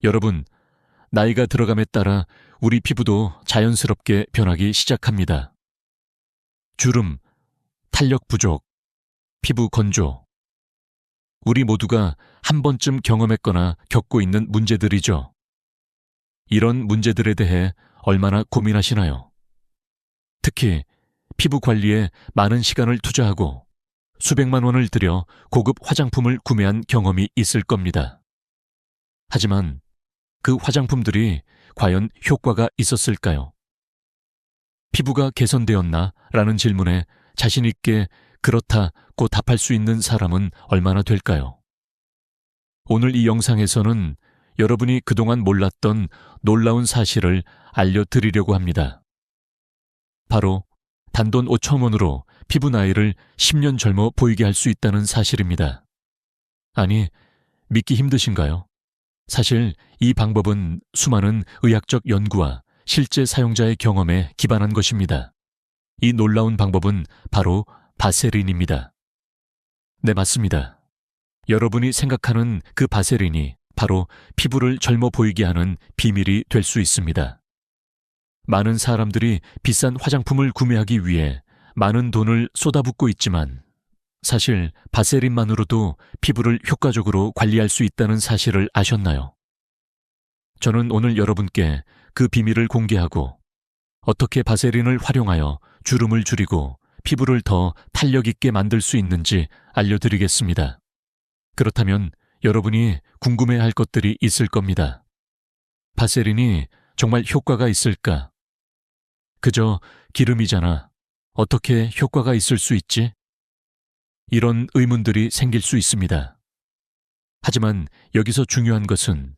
여러분, 나이가 들어감에 따라 우리 피부도 자연스럽게 변하기 시작합니다. 주름, 탄력 부족, 피부 건조. 우리 모두가 한 번쯤 경험했거나 겪고 있는 문제들이죠. 이런 문제들에 대해 얼마나 고민하시나요? 특히 피부 관리에 많은 시간을 투자하고 수백만 원을 들여 고급 화장품을 구매한 경험이 있을 겁니다. 하지만 그 화장품들이 과연 효과가 있었을까요? 피부가 개선되었나? 라는 질문에 자신 있게 그렇다고 답할 수 있는 사람은 얼마나 될까요? 오늘 이 영상에서는 여러분이 그동안 몰랐던 놀라운 사실을 알려드리려고 합니다. 바로 단돈 5,000원으로 피부 나이를 10년 젊어 보이게 할 수 있다는 사실입니다. 아니, 믿기 힘드신가요? 사실 이 방법은 수많은 의학적 연구와 실제 사용자의 경험에 기반한 것입니다. 이 놀라운 방법은 바로 바세린입니다. 네, 맞습니다. 여러분이 생각하는 그 바세린이 바로 피부를 젊어 보이게 하는 비밀이 될 수 있습니다. 많은 사람들이 비싼 화장품을 구매하기 위해 많은 돈을 쏟아붓고 있지만 사실 바세린만으로도 피부를 효과적으로 관리할 수 있다는 사실을 아셨나요? 저는 오늘 여러분께 그 비밀을 공개하고 어떻게 바세린을 활용하여 주름을 줄이고 피부를 더 탄력 있게 만들 수 있는지 알려드리겠습니다. 그렇다면 여러분이 궁금해할 것들이 있을 겁니다. 바세린이 정말 효과가 있을까? 그저 기름이잖아. 어떻게 효과가 있을 수 있지? 이런 의문들이 생길 수 있습니다. 하지만 여기서 중요한 것은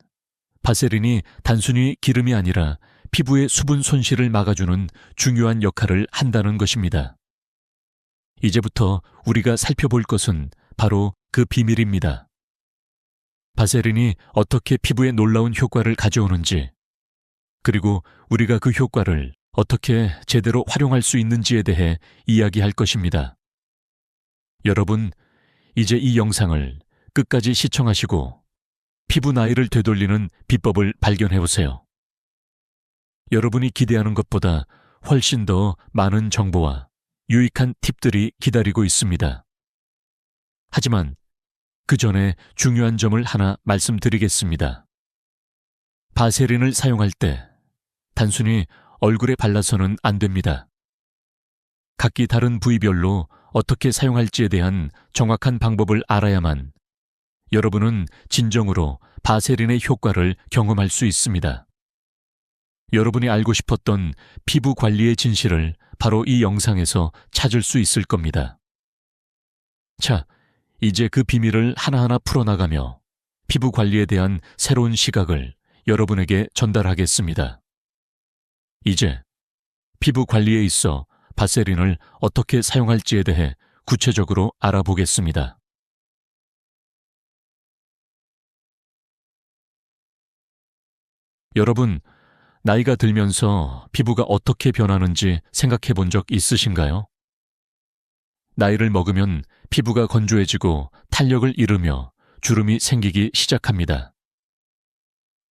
바세린이 단순히 기름이 아니라 피부의 수분 손실을 막아주는 중요한 역할을 한다는 것입니다. 이제부터 우리가 살펴볼 것은 바로 그 비밀입니다. 바세린이 어떻게 피부에 놀라운 효과를 가져오는지, 그리고 우리가 그 효과를 어떻게 제대로 활용할 수 있는지에 대해 이야기할 것입니다. 여러분, 이제 이 영상을 끝까지 시청하시고 피부 나이를 되돌리는 비법을 발견해보세요. 여러분이 기대하는 것보다 훨씬 더 많은 정보와 유익한 팁들이 기다리고 있습니다. 하지만 그 전에 중요한 점을 하나 말씀드리겠습니다. 바세린을 사용할 때 단순히 얼굴에 발라서는 안 됩니다. 각기 다른 부위별로 어떻게 사용할지에 대한 정확한 방법을 알아야만 여러분은 진정으로 바세린의 효과를 경험할 수 있습니다. 여러분이 알고 싶었던 피부 관리의 진실을 바로 이 영상에서 찾을 수 있을 겁니다. 자, 이제 그 비밀을 하나하나 풀어나가며 피부 관리에 대한 새로운 시각을 여러분에게 전달하겠습니다. 이제 피부 관리에 있어 바세린을 어떻게 사용할지에 대해 구체적으로 알아보겠습니다. 여러분, 나이가 들면서 피부가 어떻게 변하는지 생각해 본 적 있으신가요? 나이를 먹으면 피부가 건조해지고 탄력을 잃으며 주름이 생기기 시작합니다.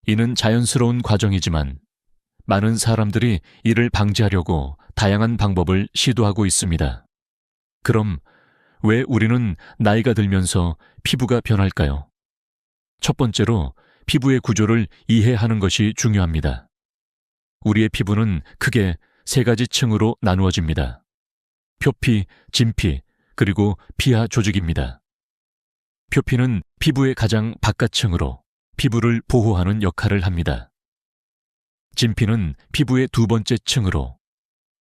이는 자연스러운 과정이지만 많은 사람들이 이를 방지하려고 다양한 방법을 시도하고 있습니다. 그럼 왜 우리는 나이가 들면서 피부가 변할까요? 첫 번째로 피부의 구조를 이해하는 것이 중요합니다. 우리의 피부는 크게 세 가지 층으로 나누어집니다. 표피, 진피, 그리고 피하 조직입니다. 표피는 피부의 가장 바깥층으로 피부를 보호하는 역할을 합니다. 진피는 피부의 두 번째 층으로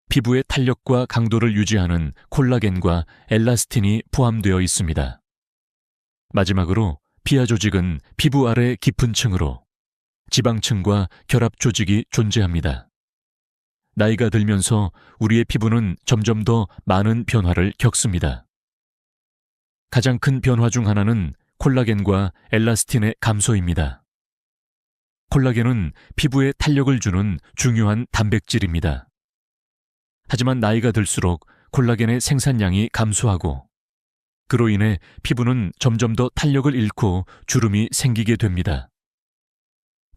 피부의 탄력과 강도를 유지하는 콜라겐과 엘라스틴이 포함되어 있습니다. 마지막으로 피하 조직은 피부 아래 깊은 층으로 지방층과 결합 조직이 존재합니다. 나이가 들면서 우리의 피부는 점점 더 많은 변화를 겪습니다. 가장 큰 변화 중 하나는 콜라겐과 엘라스틴의 감소입니다. 콜라겐은 피부에 탄력을 주는 중요한 단백질입니다. 하지만 나이가 들수록 콜라겐의 생산량이 감소하고 그로 인해 피부는 점점 더 탄력을 잃고 주름이 생기게 됩니다.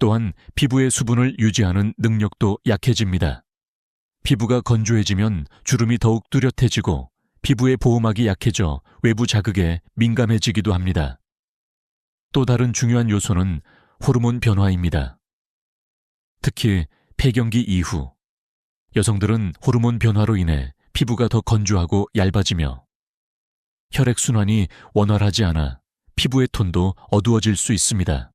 또한 피부의 수분을 유지하는 능력도 약해집니다. 피부가 건조해지면 주름이 더욱 뚜렷해지고 피부의 보호막이 약해져 외부 자극에 민감해지기도 합니다. 또 다른 중요한 요소는 호르몬 변화입니다. 특히 폐경기 이후 여성들은 호르몬 변화로 인해 피부가 더 건조하고 얇아지며 혈액순환이 원활하지 않아 피부의 톤도 어두워질 수 있습니다.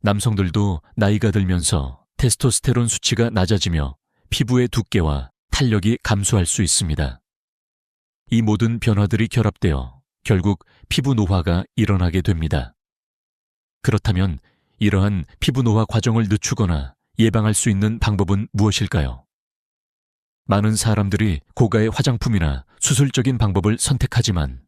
남성들도 나이가 들면서 테스토스테론 수치가 낮아지며 피부의 두께와 탄력이 감소할 수 있습니다. 이 모든 변화들이 결합되어 결국 피부 노화가 일어나게 됩니다. 그렇다면 이러한 피부 노화 과정을 늦추거나 예방할 수 있는 방법은 무엇일까요? 많은 사람들이 고가의 화장품이나 수술적인 방법을 선택하지만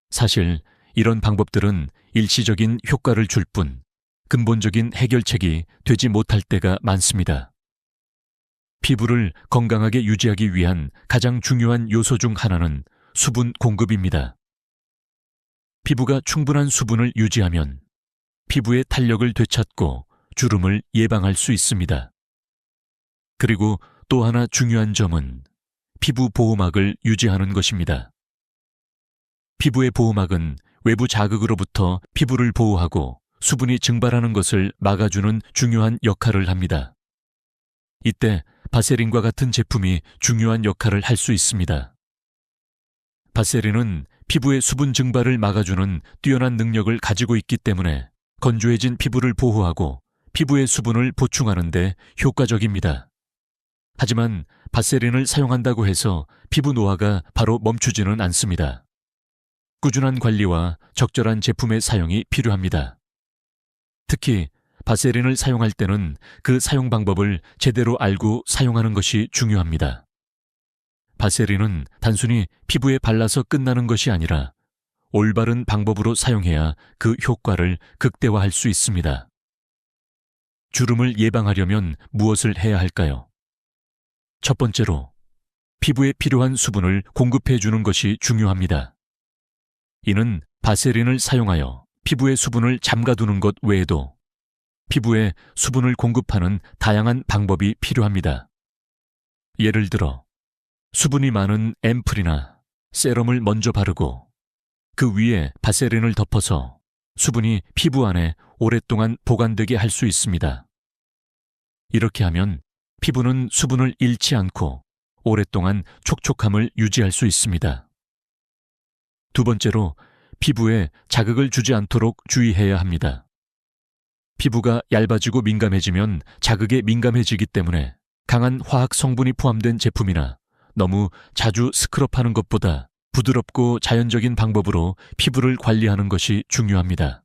사실 이런 방법들은 일시적인 효과를 줄 뿐 근본적인 해결책이 되지 못할 때가 많습니다. 피부를 건강하게 유지하기 위한 가장 중요한 요소 중 하나는 수분 공급입니다. 피부가 충분한 수분을 유지하면 피부의 탄력을 되찾고 주름을 예방할 수 있습니다. 그리고 또 하나 중요한 점은 피부 보호막을 유지하는 것입니다. 피부의 보호막은 외부 자극으로부터 피부를 보호하고 수분이 증발하는 것을 막아주는 중요한 역할을 합니다. 이때 바세린과 같은 제품이 중요한 역할을 할 수 있습니다. 바세린은 피부의 수분 증발을 막아주는 뛰어난 능력을 가지고 있기 때문에 건조해진 피부를 보호하고 피부의 수분을 보충하는 데 효과적입니다. 하지만 바세린을 사용한다고 해서 피부 노화가 바로 멈추지는 않습니다. 꾸준한 관리와 적절한 제품의 사용이 필요합니다. 특히 바세린을 사용할 때는 그 사용 방법을 제대로 알고 사용하는 것이 중요합니다. 바세린은 단순히 피부에 발라서 끝나는 것이 아니라 올바른 방법으로 사용해야 그 효과를 극대화할 수 있습니다. 주름을 예방하려면 무엇을 해야 할까요? 첫 번째로, 피부에 필요한 수분을 공급해 주는 것이 중요합니다. 이는 바세린을 사용하여 피부의 수분을 잠가두는 것 외에도 피부에 수분을 공급하는 다양한 방법이 필요합니다. 예를 들어, 수분이 많은 앰플이나 세럼을 먼저 바르고 그 위에 바세린을 덮어서 수분이 피부 안에 오랫동안 보관되게 할 수 있습니다. 이렇게 하면 피부는 수분을 잃지 않고 오랫동안 촉촉함을 유지할 수 있습니다. 두 번째로, 피부에 자극을 주지 않도록 주의해야 합니다. 피부가 얇아지고 민감해지면 자극에 민감해지기 때문에 강한 화학 성분이 포함된 제품이나 너무 자주 스크럽하는 것보다 부드럽고 자연적인 방법으로 피부를 관리하는 것이 중요합니다.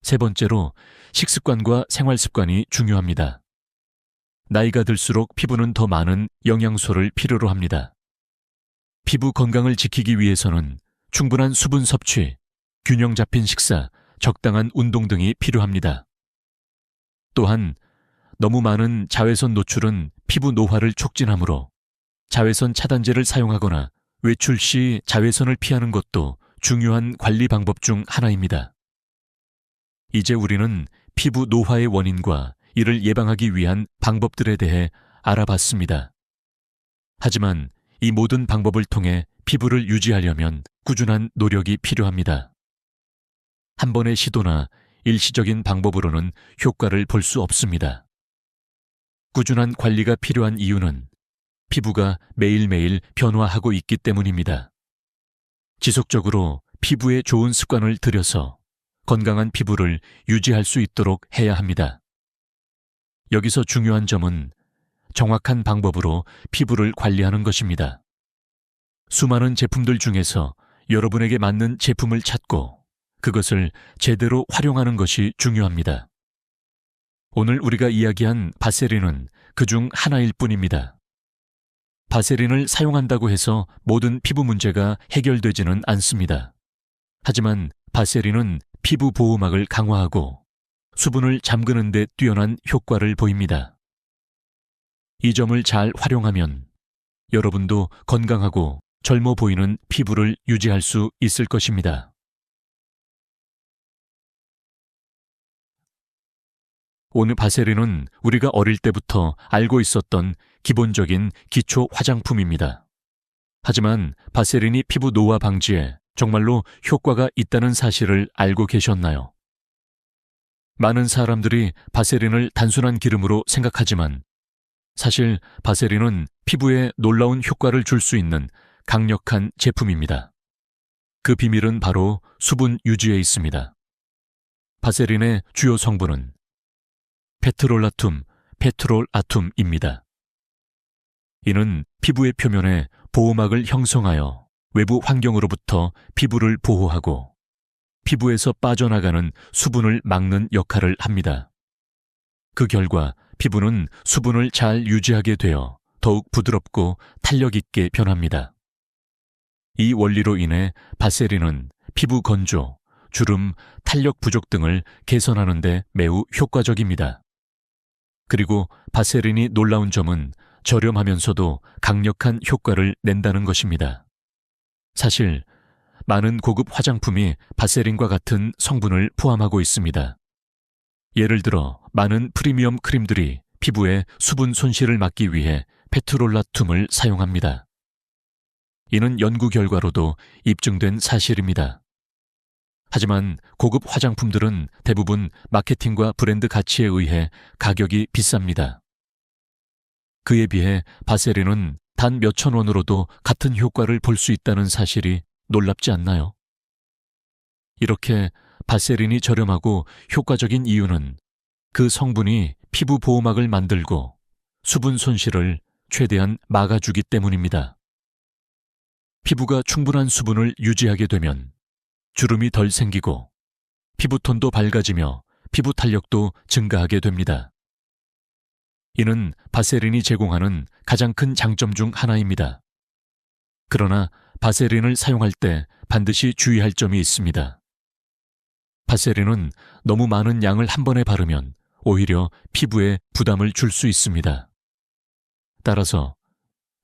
세 번째로, 식습관과 생활습관이 중요합니다. 나이가 들수록 피부는 더 많은 영양소를 필요로 합니다. 피부 건강을 지키기 위해서는 충분한 수분 섭취, 균형 잡힌 식사, 적당한 운동 등이 필요합니다. 또한 너무 많은 자외선 노출은 피부 노화를 촉진하므로 자외선 차단제를 사용하거나 외출 시 자외선을 피하는 것도 중요한 관리 방법 중 하나입니다. 이제 우리는 피부 노화의 원인과 이를 예방하기 위한 방법들에 대해 알아봤습니다. 하지만 이 모든 방법을 통해 피부를 유지하려면 꾸준한 노력이 필요합니다. 한 번의 시도나 일시적인 방법으로는 효과를 볼 수 없습니다. 꾸준한 관리가 필요한 이유는 피부가 매일매일 변화하고 있기 때문입니다. 지속적으로 피부에 좋은 습관을 들여서 건강한 피부를 유지할 수 있도록 해야 합니다. 여기서 중요한 점은 정확한 방법으로 피부를 관리하는 것입니다. 수많은 제품들 중에서 여러분에게 맞는 제품을 찾고 그것을 제대로 활용하는 것이 중요합니다. 오늘 우리가 이야기한 바세린은 그중 하나일 뿐입니다. 바세린을 사용한다고 해서 모든 피부 문제가 해결되지는 않습니다. 하지만 바세린은 피부 보호막을 강화하고 수분을 잠그는 데 뛰어난 효과를 보입니다. 이 점을 잘 활용하면 여러분도 건강하고 젊어 보이는 피부를 유지할 수 있을 것입니다. 오늘 바세린은 우리가 어릴 때부터 알고 있었던 기본적인 기초 화장품입니다. 하지만 바세린이 피부 노화 방지에 정말로 효과가 있다는 사실을 알고 계셨나요? 많은 사람들이 바세린을 단순한 기름으로 생각하지만 사실 바세린은 피부에 놀라운 효과를 줄 수 있는 강력한 제품입니다. 그 비밀은 바로 수분 유지에 있습니다. 바세린의 주요 성분은 페트롤라툼, 페트롤아툼입니다. 이는 피부의 표면에 보호막을 형성하여 외부 환경으로부터 피부를 보호하고 피부에서 빠져나가는 수분을 막는 역할을 합니다. 그 결과 피부는 수분을 잘 유지하게 되어 더욱 부드럽고 탄력 있게 변합니다. 이 원리로 인해 바세린은 피부 건조, 주름, 탄력 부족 등을 개선하는 데 매우 효과적입니다. 그리고 바세린이 놀라운 점은 저렴하면서도 강력한 효과를 낸다는 것입니다. 사실 많은 고급 화장품이 바세린과 같은 성분을 포함하고 있습니다. 예를 들어 많은 프리미엄 크림들이 피부에 수분 손실을 막기 위해 페트롤라툼을 사용합니다. 이는 연구 결과로도 입증된 사실입니다. 하지만 고급 화장품들은 대부분 마케팅과 브랜드 가치에 의해 가격이 비쌉니다. 그에 비해 바세린은 단 몇천 원으로도 같은 효과를 볼 수 있다는 사실이 놀랍지 않나요? 이렇게 바세린이 저렴하고 효과적인 이유는 그 성분이 피부 보호막을 만들고 수분 손실을 최대한 막아주기 때문입니다. 피부가 충분한 수분을 유지하게 되면 주름이 덜 생기고 피부톤도 밝아지며 피부 탄력도 증가하게 됩니다. 이는 바세린이 제공하는 가장 큰 장점 중 하나입니다. 그러나 바세린을 사용할 때 반드시 주의할 점이 있습니다. 바세린은 너무 많은 양을 한 번에 바르면 오히려 피부에 부담을 줄 수 있습니다. 따라서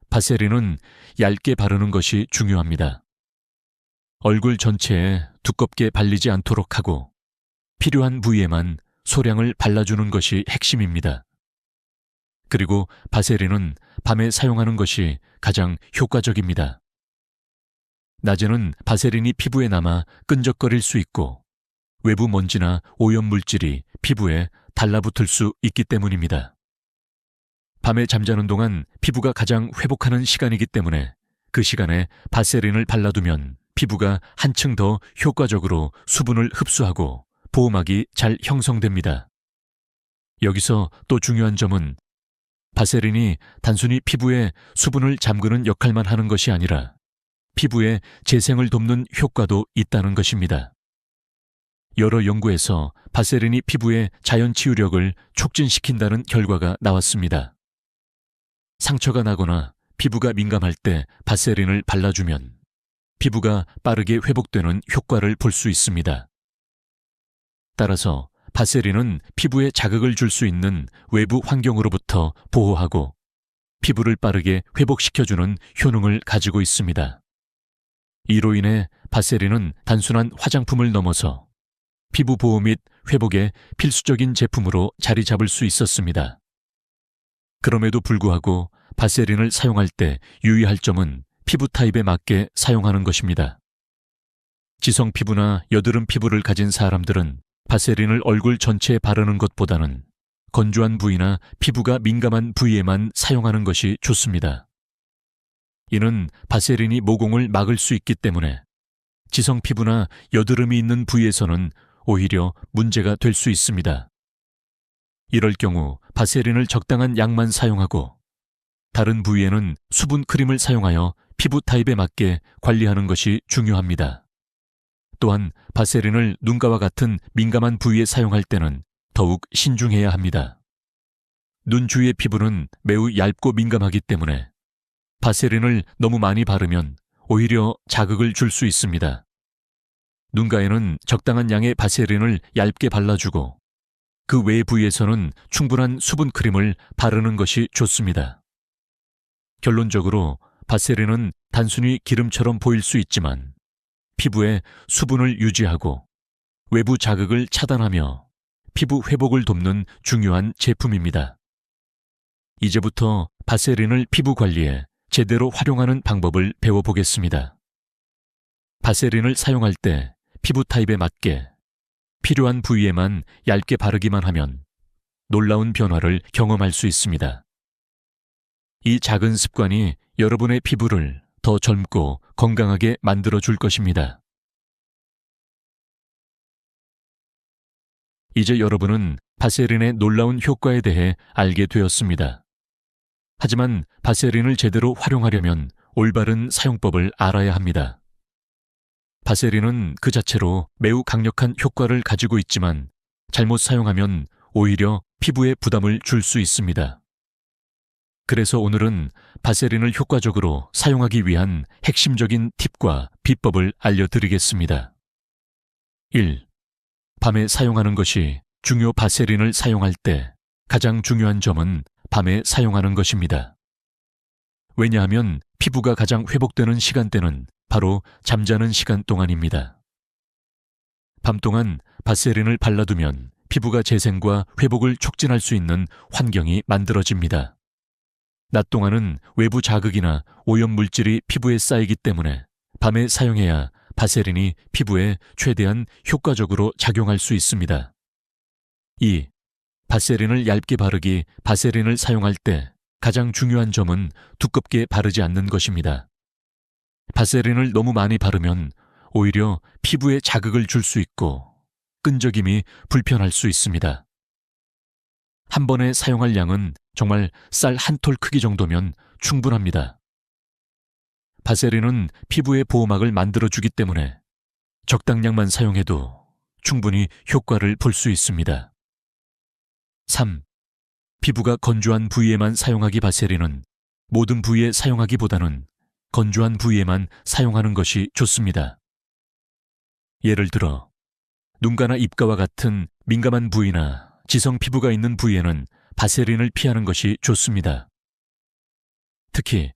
바세린은 얇게 바르는 것이 중요합니다. 얼굴 전체에 두껍게 발리지 않도록 하고 필요한 부위에만 소량을 발라주는 것이 핵심입니다. 그리고 바세린은 밤에 사용하는 것이 가장 효과적입니다. 낮에는 바세린이 피부에 남아 끈적거릴 수 있고 외부 먼지나 오염물질이 피부에 달라붙을 수 있기 때문입니다. 밤에 잠자는 동안 피부가 가장 회복하는 시간이기 때문에 그 시간에 바세린을 발라두면 피부가 한층 더 효과적으로 수분을 흡수하고 보호막이 잘 형성됩니다. 여기서 또 중요한 점은 바세린이 단순히 피부에 수분을 잠그는 역할만 하는 것이 아니라 피부의 재생을 돕는 효과도 있다는 것입니다. 여러 연구에서 바세린이 피부의 자연 치유력을 촉진시킨다는 결과가 나왔습니다. 상처가 나거나 피부가 민감할 때 바세린을 발라주면 피부가 빠르게 회복되는 효과를 볼 수 있습니다. 따라서 바세린은 피부에 자극을 줄 수 있는 외부 환경으로부터 보호하고 피부를 빠르게 회복시켜주는 효능을 가지고 있습니다. 이로 인해 바세린은 단순한 화장품을 넘어서 피부 보호 및 회복의 필수적인 제품으로 자리 잡을 수 있었습니다. 그럼에도 불구하고 바세린을 사용할 때 유의할 점은 피부 타입에 맞게 사용하는 것입니다. 지성 피부나 여드름 피부를 가진 사람들은 바세린을 얼굴 전체에 바르는 것보다는 건조한 부위나 피부가 민감한 부위에만 사용하는 것이 좋습니다. 이는 바세린이 모공을 막을 수 있기 때문에 지성 피부나 여드름이 있는 부위에서는 오히려 문제가 될 수 있습니다. 이럴 경우 바세린을 적당한 양만 사용하고 다른 부위에는 수분 크림을 사용하여 피부 타입에 맞게 관리하는 것이 중요합니다. 또한 바세린을 눈가와 같은 민감한 부위에 사용할 때는 더욱 신중해야 합니다. 눈 주위의 피부는 매우 얇고 민감하기 때문에 바세린을 너무 많이 바르면 오히려 자극을 줄 수 있습니다. 눈가에는 적당한 양의 바세린을 얇게 발라주고 그 외의 부위에서는 충분한 수분 크림을 바르는 것이 좋습니다. 결론적으로 바세린은 단순히 기름처럼 보일 수 있지만 피부에 수분을 유지하고 외부 자극을 차단하며 피부 회복을 돕는 중요한 제품입니다. 이제부터 바세린을 피부 관리에 제대로 활용하는 방법을 배워보겠습니다. 바세린을 사용할 때 피부 타입에 맞게 필요한 부위에만 얇게 바르기만 하면 놀라운 변화를 경험할 수 있습니다. 이 작은 습관이 여러분의 피부를 더 젊고 건강하게 만들어줄 것입니다. 이제 여러분은 바세린의 놀라운 효과에 대해 알게 되었습니다. 하지만 바세린을 제대로 활용하려면 올바른 사용법을 알아야 합니다. 바세린은 그 자체로 매우 강력한 효과를 가지고 있지만 잘못 사용하면 오히려 피부에 부담을 줄 수 있습니다. 그래서 오늘은 바세린을 효과적으로 사용하기 위한 핵심적인 팁과 비법을 알려드리겠습니다. 1. 밤에 사용하는 것이 중요. 바세린을 사용할 때 가장 중요한 점은 밤에 사용하는 것입니다. 왜냐하면 피부가 가장 회복되는 시간대는 바로 잠자는 시간 동안입니다. 밤 동안 바세린을 발라두면 피부가 재생과 회복을 촉진할 수 있는 환경이 만들어집니다. 낮 동안은 외부 자극이나 오염물질이 피부에 쌓이기 때문에 밤에 사용해야 바세린이 피부에 최대한 효과적으로 작용할 수 있습니다. 2. 바세린을 얇게 바르기. 바세린을 사용할 때 가장 중요한 점은 두껍게 바르지 않는 것입니다. 바세린을 너무 많이 바르면 오히려 피부에 자극을 줄 수 있고 끈적임이 불편할 수 있습니다. 한 번에 사용할 양은 정말 쌀 한 톨 크기 정도면 충분합니다. 바세린은 피부의 보호막을 만들어주기 때문에 적당량만 사용해도 충분히 효과를 볼 수 있습니다. 3. 피부가 건조한 부위에만 사용하기. 바세린은 모든 부위에 사용하기보다는 건조한 부위에만 사용하는 것이 좋습니다. 예를 들어 눈가나 입가와 같은 민감한 부위나 지성 피부가 있는 부위에는 바세린을 피하는 것이 좋습니다. 특히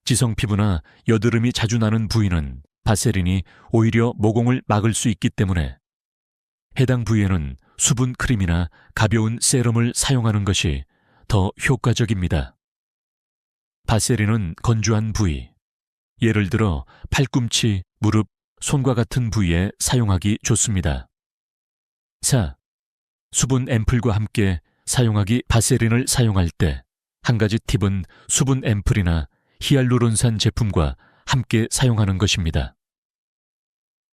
지성 피부나 여드름이 자주 나는 부위는 바세린이 오히려 모공을 막을 수 있기 때문에 해당 부위에는 수분 크림이나 가벼운 세럼을 사용하는 것이 더 효과적입니다. 바세린은 건조한 부위, 예를 들어 팔꿈치, 무릎, 손과 같은 부위에 사용하기 좋습니다. 4. 수분 앰플과 함께 사용하기. 바세린을 사용할 때 한 가지 팁은 수분 앰플이나 히알루론산 제품과 함께 사용하는 것입니다.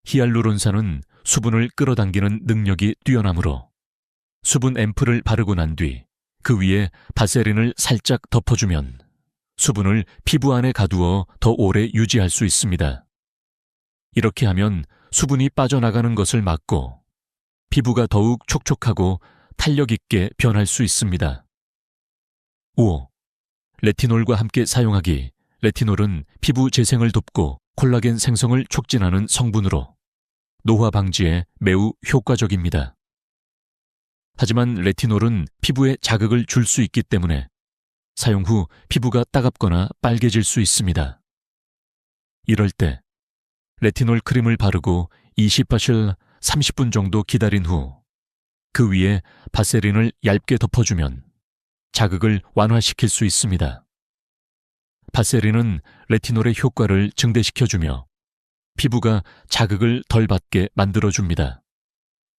히알루론산은 수분을 끌어당기는 능력이 뛰어나므로 수분 앰플을 바르고 난 뒤 그 위에 바세린을 살짝 덮어주면 수분을 피부 안에 가두어 더 오래 유지할 수 있습니다. 이렇게 하면 수분이 빠져나가는 것을 막고 피부가 더욱 촉촉하고 탄력 있게 변할 수 있습니다. 5. 레티놀과 함께 사용하기. 레티놀은 피부 재생을 돕고 콜라겐 생성을 촉진하는 성분으로 노화 방지에 매우 효과적입니다. 하지만 레티놀은 피부에 자극을 줄 수 있기 때문에 사용 후 피부가 따갑거나 빨개질 수 있습니다. 이럴 때 레티놀 크림을 바르고 20바실 30분 정도 기다린 후 그 위에 바세린을 얇게 덮어주면 자극을 완화시킬 수 있습니다. 바세린은 레티놀의 효과를 증대시켜주며 피부가 자극을 덜 받게 만들어줍니다.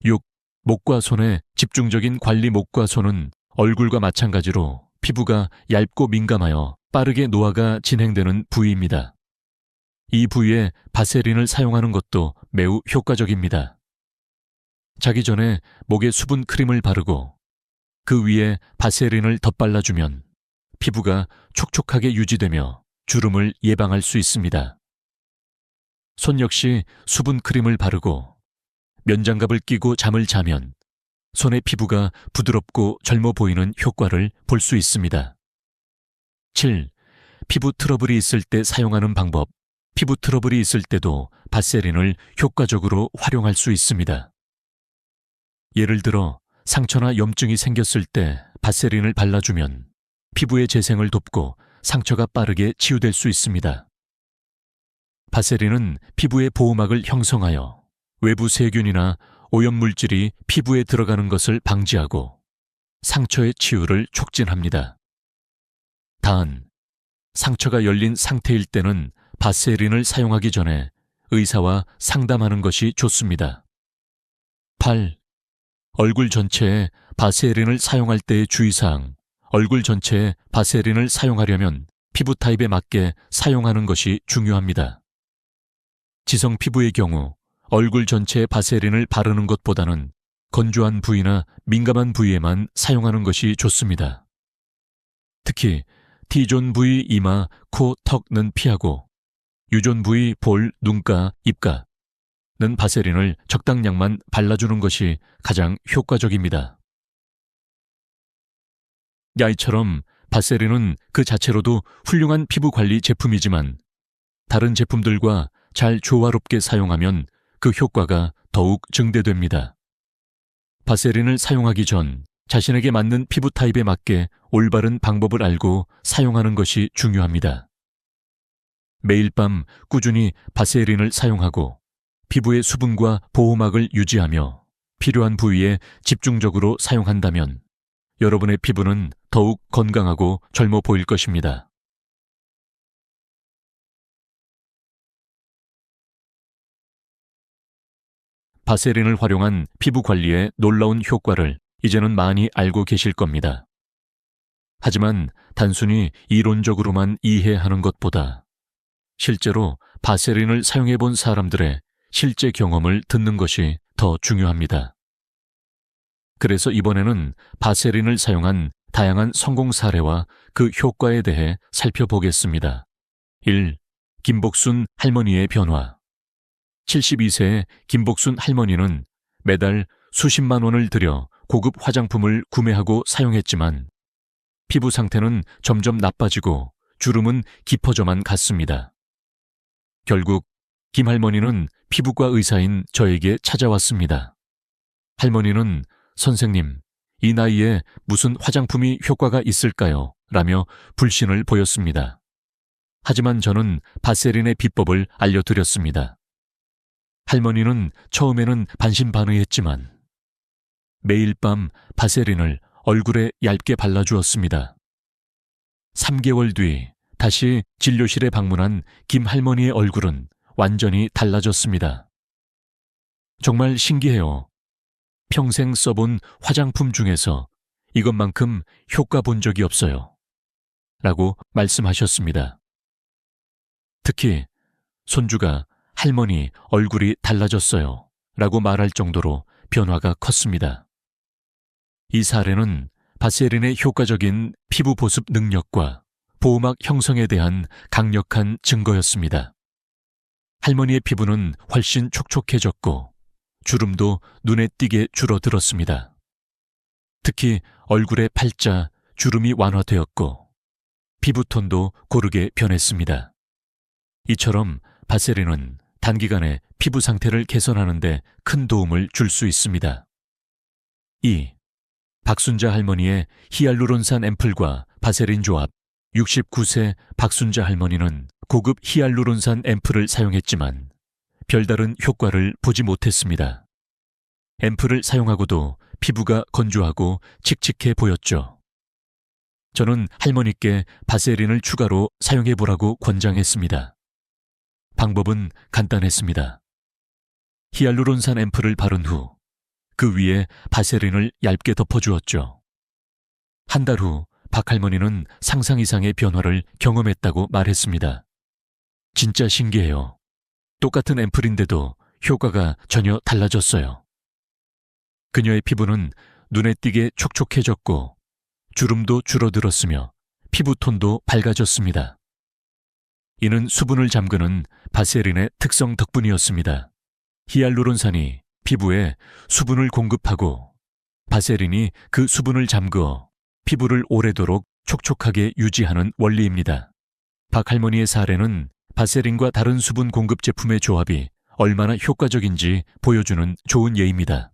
6. 목과 손의 집중적인 관리. 목과 손은 얼굴과 마찬가지로 피부가 얇고 민감하여 빠르게 노화가 진행되는 부위입니다. 이 부위에 바세린을 사용하는 것도 매우 효과적입니다. 자기 전에 목에 수분 크림을 바르고 그 위에 바세린을 덧발라주면 피부가 촉촉하게 유지되며 주름을 예방할 수 있습니다. 손 역시 수분 크림을 바르고 면장갑을 끼고 잠을 자면 손의 피부가 부드럽고 젊어 보이는 효과를 볼 수 있습니다. 7. 피부 트러블이 있을 때 사용하는 방법. 피부 트러블이 있을 때도 바세린을 효과적으로 활용할 수 있습니다. 예를 들어 상처나 염증이 생겼을 때 바세린을 발라주면 피부의 재생을 돕고 상처가 빠르게 치유될 수 있습니다. 바세린은 피부의 보호막을 형성하여 외부 세균이나 오염물질이 피부에 들어가는 것을 방지하고 상처의 치유를 촉진합니다. 단, 상처가 열린 상태일 때는 바세린을 사용하기 전에 의사와 상담하는 것이 좋습니다. 8. 얼굴 전체에 바세린을 사용할 때의 주의사항. 얼굴 전체에 바세린을 사용하려면 피부 타입에 맞게 사용하는 것이 중요합니다. 지성 피부의 경우 얼굴 전체에 바세린을 바르는 것보다는 건조한 부위나 민감한 부위에만 사용하는 것이 좋습니다. 특히 T존 부위 이마, 코, 턱는 피하고 U존 부위 볼, 눈가, 입가는 바세린을 적당량만 발라주는 것이 가장 효과적입니다. 야이처럼 바세린은 그 자체로도 훌륭한 피부 관리 제품이지만 다른 제품들과 잘 조화롭게 사용하면 그 효과가 더욱 증대됩니다. 바세린을 사용하기 전 자신에게 맞는 피부 타입에 맞게 올바른 방법을 알고 사용하는 것이 중요합니다. 매일 밤 꾸준히 바세린을 사용하고 피부의 수분과 보호막을 유지하며 필요한 부위에 집중적으로 사용한다면 여러분의 피부는 더욱 건강하고 젊어 보일 것입니다. 바세린을 활용한 피부 관리의 놀라운 효과를 이제는 많이 알고 계실 겁니다. 하지만 단순히 이론적으로만 이해하는 것보다 실제로 바세린을 사용해 본 사람들의 실제 경험을 듣는 것이 더 중요합니다. 그래서 이번에는 바세린을 사용한 다양한 성공 사례와 그 효과에 대해 살펴보겠습니다. 1. 김복순 할머니의 변화. 72세의 김복순 할머니는 매달 수십만 원을 들여 고급 화장품을 구매하고 사용했지만 피부 상태는 점점 나빠지고 주름은 깊어져만 갔습니다. 결국 김 할머니는 피부과 의사인 저에게 찾아왔습니다. 할머니는 선생님, 이 나이에 무슨 화장품이 효과가 있을까요? 라며 불신을 보였습니다. 하지만 저는 바세린의 비법을 알려드렸습니다. 할머니는 처음에는 반신반의했지만 매일 밤 바세린을 얼굴에 얇게 발라주었습니다. 3개월 뒤 다시 진료실에 방문한 김 할머니의 얼굴은 완전히 달라졌습니다. 정말 신기해요. 평생 써본 화장품 중에서 이것만큼 효과 본 적이 없어요. 라고 말씀하셨습니다. 특히 손주가 할머니 얼굴이 달라졌어요. 라고 말할 정도로 변화가 컸습니다. 이 사례는 바세린의 효과적인 피부 보습 능력과 보호막 형성에 대한 강력한 증거였습니다. 할머니의 피부는 훨씬 촉촉해졌고 주름도 눈에 띄게 줄어들었습니다. 특히 얼굴의 팔자, 주름이 완화되었고 피부톤도 고르게 변했습니다. 이처럼 바세린은 단기간에 피부 상태를 개선하는 데 큰 도움을 줄 수 있습니다. 2. 박순자 할머니의 히알루론산 앰플과 바세린 조합. 69세 박순자 할머니는 고급 히알루론산 앰플을 사용했지만 별다른 효과를 보지 못했습니다. 앰플을 사용하고도 피부가 건조하고 칙칙해 보였죠. 저는 할머니께 바세린을 추가로 사용해보라고 권장했습니다. 방법은 간단했습니다. 히알루론산 앰플을 바른 후 그 위에 바세린을 얇게 덮어주었죠. 한 달 후 박 할머니는 상상 이상의 변화를 경험했다고 말했습니다. 진짜 신기해요. 똑같은 앰플인데도 효과가 전혀 달라졌어요. 그녀의 피부는 눈에 띄게 촉촉해졌고 주름도 줄어들었으며 피부톤도 밝아졌습니다. 이는 수분을 잠그는 바세린의 특성 덕분이었습니다. 히알루론산이 피부에 수분을 공급하고 바세린이 그 수분을 잠그어 피부를 오래도록 촉촉하게 유지하는 원리입니다. 박 할머니의 사례는 바세린과 다른 수분 공급 제품의 조합이 얼마나 효과적인지 보여주는 좋은 예입니다.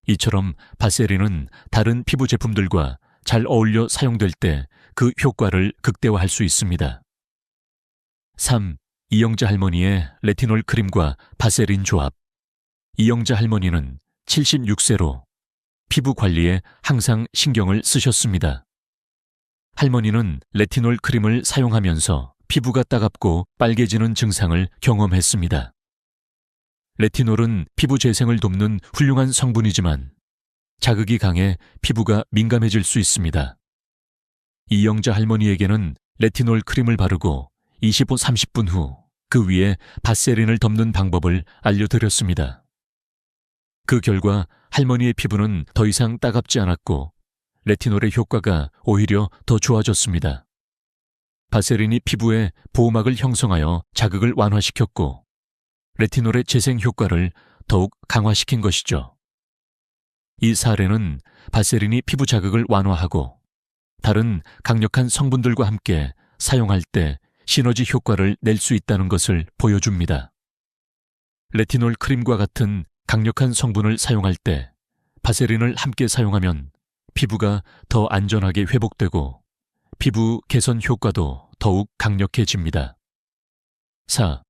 이처럼 바세린은 다른 피부 제품들과 잘 어울려 사용될 때 그 효과를 극대화할 수 있습니다. 3. 이영자 할머니의 레티놀 크림과 바세린 조합. 이영자 할머니는 76세로 피부 관리에 항상 신경을 쓰셨습니다. 할머니는 레티놀 크림을 사용하면서 피부가 따갑고 빨개지는 증상을 경험했습니다. 레티놀은 피부 재생을 돕는 훌륭한 성분이지만 자극이 강해 피부가 민감해질 수 있습니다. 이영자 할머니에게는 레티놀 크림을 바르고 25-30분 후 그 위에 바세린을 덮는 방법을 알려드렸습니다. 그 결과 할머니의 피부는 더 이상 따갑지 않았고 레티놀의 효과가 오히려 더 좋아졌습니다. 바세린이 피부에 보호막을 형성하여 자극을 완화시켰고 레티놀의 재생 효과를 더욱 강화시킨 것이죠. 이 사례는 바세린이 피부 자극을 완화하고 다른 강력한 성분들과 함께 사용할 때 시너지 효과를 낼 수 있다는 것을 보여줍니다. 레티놀 크림과 같은 강력한 성분을 사용할 때 바세린을 함께 사용하면 피부가 더 안전하게 회복되고 피부 개선 효과도 더욱 강력해집니다. 4.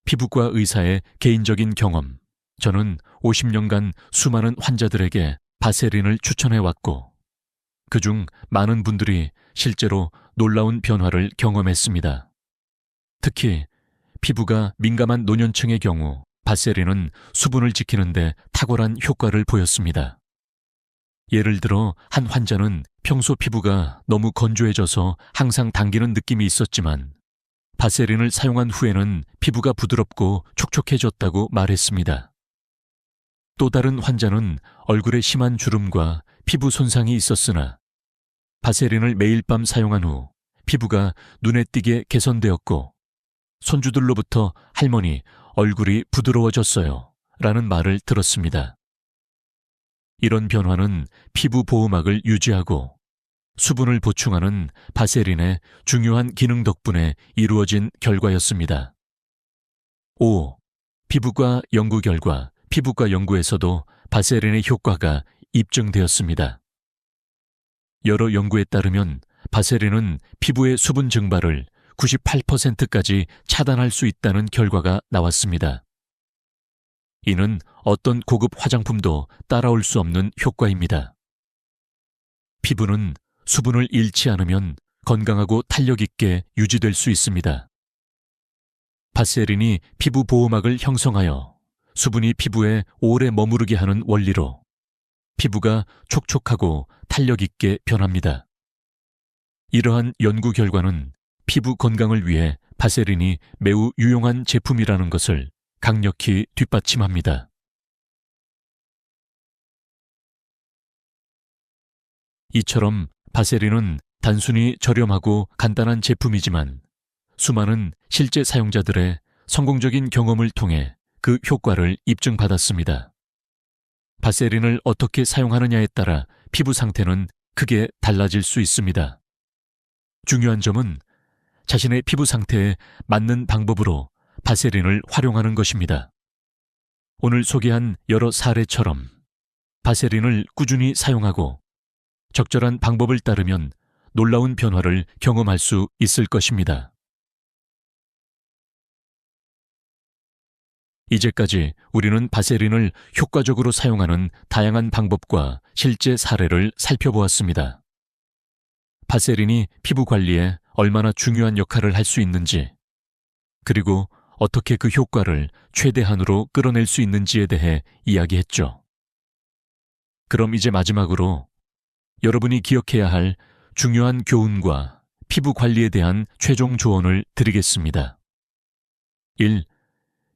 피부과 의사의 개인적인 경험. 저는 50년간 수많은 환자들에게 바세린을 추천해왔고 그중 많은 분들이 실제로 놀라운 변화를 경험했습니다. 특히 피부가 민감한 노년층의 경우 바세린은 수분을 지키는데 탁월한 효과를 보였습니다. 예를 들어 한 환자는 평소 피부가 너무 건조해져서 항상 당기는 느낌이 있었지만 바세린을 사용한 후에는 피부가 부드럽고 촉촉해졌다고 말했습니다. 또 다른 환자는 얼굴에 심한 주름과 피부 손상이 있었으나 바세린을 매일 밤 사용한 후 피부가 눈에 띄게 개선되었고 손주들로부터 할머니, 얼굴이 부드러워졌어요 라는 말을 들었습니다. 이런 변화는 피부 보호막을 유지하고 수분을 보충하는 바세린의 중요한 기능 덕분에 이루어진 결과였습니다. 5. 피부과 연구 결과. 피부과 연구에서도 바세린의 효과가 입증되었습니다. 여러 연구에 따르면 바세린은 피부의 수분 증발을 98%까지 차단할 수 있다는 결과가 나왔습니다. 이는 어떤 고급 화장품도 따라올 수 없는 효과입니다. 피부는 수분을 잃지 않으면 건강하고 탄력 있게 유지될 수 있습니다. 바세린이 피부 보호막을 형성하여 수분이 피부에 오래 머무르게 하는 원리로 피부가 촉촉하고 탄력 있게 변합니다. 이러한 연구 결과는 피부 건강을 위해 바세린이 매우 유용한 제품이라는 것을 강력히 뒷받침합니다. 이처럼 바세린은 단순히 저렴하고 간단한 제품이지만 수많은 실제 사용자들의 성공적인 경험을 통해 그 효과를 입증받았습니다. 바세린을 어떻게 사용하느냐에 따라 피부 상태는 크게 달라질 수 있습니다. 중요한 점은 자신의 피부 상태에 맞는 방법으로 바세린을 활용하는 것입니다. 오늘 소개한 여러 사례처럼 바세린을 꾸준히 사용하고 적절한 방법을 따르면 놀라운 변화를 경험할 수 있을 것입니다. 이제까지 우리는 바세린을 효과적으로 사용하는 다양한 방법과 실제 사례를 살펴보았습니다. 바세린이 피부 관리에 얼마나 중요한 역할을 할 수 있는지, 그리고 어떻게 그 효과를 최대한으로 끌어낼 수 있는지에 대해 이야기했죠. 그럼 이제 마지막으로 여러분이 기억해야 할 중요한 교훈과 피부 관리에 대한 최종 조언을 드리겠습니다. 1.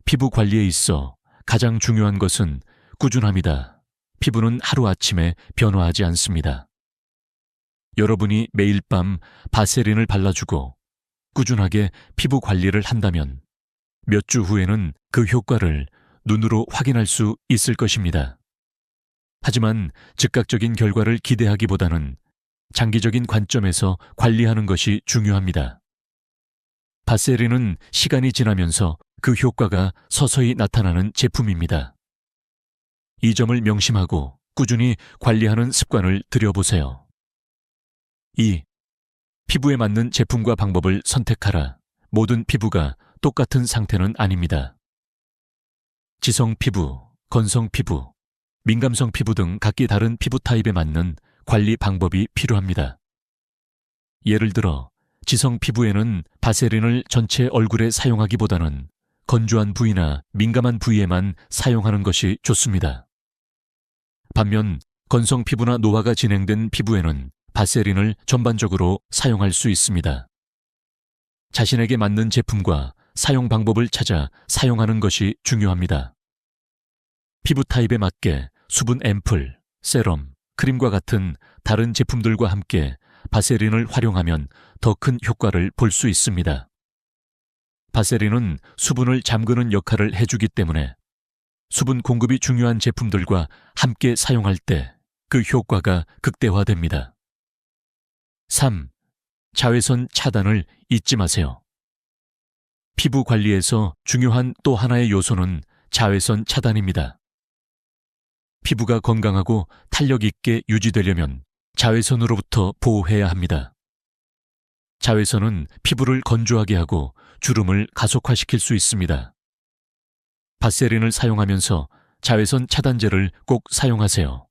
피부 관리에 있어 가장 중요한 것은 꾸준함이다. 피부는 하루아침에 변화하지 않습니다. 여러분이 매일 밤 바세린을 발라주고 꾸준하게 피부 관리를 한다면 몇 주 후에는 그 효과를 눈으로 확인할 수 있을 것입니다. 하지만 즉각적인 결과를 기대하기보다는 장기적인 관점에서 관리하는 것이 중요합니다. 바세린은 시간이 지나면서 그 효과가 서서히 나타나는 제품입니다. 이 점을 명심하고 꾸준히 관리하는 습관을 들여보세요. 2. 피부에 맞는 제품과 방법을 선택하라. 모든 피부가 똑같은 상태는 아닙니다. 지성 피부, 건성 피부, 민감성 피부 등 각기 다른 피부 타입에 맞는 관리 방법이 필요합니다. 예를 들어 지성 피부에는 바세린을 전체 얼굴에 사용하기보다는 건조한 부위나 민감한 부위에만 사용하는 것이 좋습니다. 반면 건성 피부나 노화가 진행된 피부에는 바세린을 전반적으로 사용할 수 있습니다. 자신에게 맞는 제품과 사용 방법을 찾아 사용하는 것이 중요합니다. 피부 타입에 맞게 수분 앰플, 세럼, 크림과 같은 다른 제품들과 함께 바세린을 활용하면 더 큰 효과를 볼 수 있습니다. 바세린은 수분을 잠그는 역할을 해주기 때문에 수분 공급이 중요한 제품들과 함께 사용할 때 그 효과가 극대화됩니다. 3. 자외선 차단을 잊지 마세요. 피부 관리에서 중요한 또 하나의 요소는 자외선 차단입니다. 피부가 건강하고 탄력 있게 유지되려면 자외선으로부터 보호해야 합니다. 자외선은 피부를 건조하게 하고 주름을 가속화시킬 수 있습니다. 바세린을 사용하면서 자외선 차단제를 꼭 사용하세요.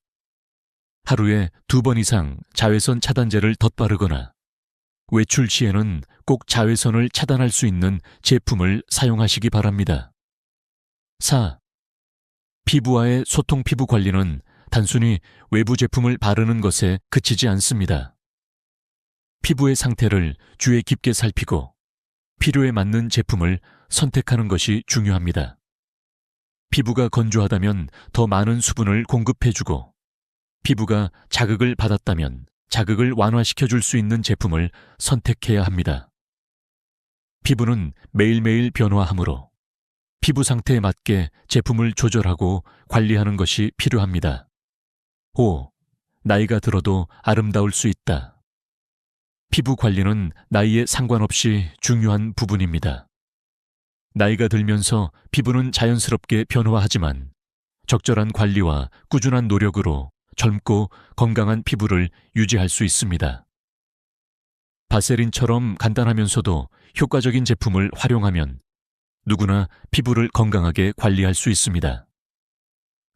하루에 2번 이상 자외선 차단제를 덧바르거나 외출 시에는 꼭 자외선을 차단할 수 있는 제품을 사용하시기 바랍니다. 4. 피부와의 소통 피부 관리는 단순히 외부 제품을 바르는 것에 그치지 않습니다. 피부의 상태를 주의 깊게 살피고 필요에 맞는 제품을 선택하는 것이 중요합니다. 피부가 건조하다면 더 많은 수분을 공급해주고 피부가 자극을 받았다면 자극을 완화시켜줄 수 있는 제품을 선택해야 합니다. 피부는 매일매일 변화하므로 피부 상태에 맞게 제품을 조절하고 관리하는 것이 필요합니다. 5. 나이가 들어도 아름다울 수 있다. 피부 관리는 나이에 상관없이 중요한 부분입니다. 나이가 들면서 피부는 자연스럽게 변화하지만 적절한 관리와 꾸준한 노력으로 젊고 건강한 피부를 유지할 수 있습니다. 바세린처럼 간단하면서도 효과적인 제품을 활용하면 누구나 피부를 건강하게 관리할 수 있습니다.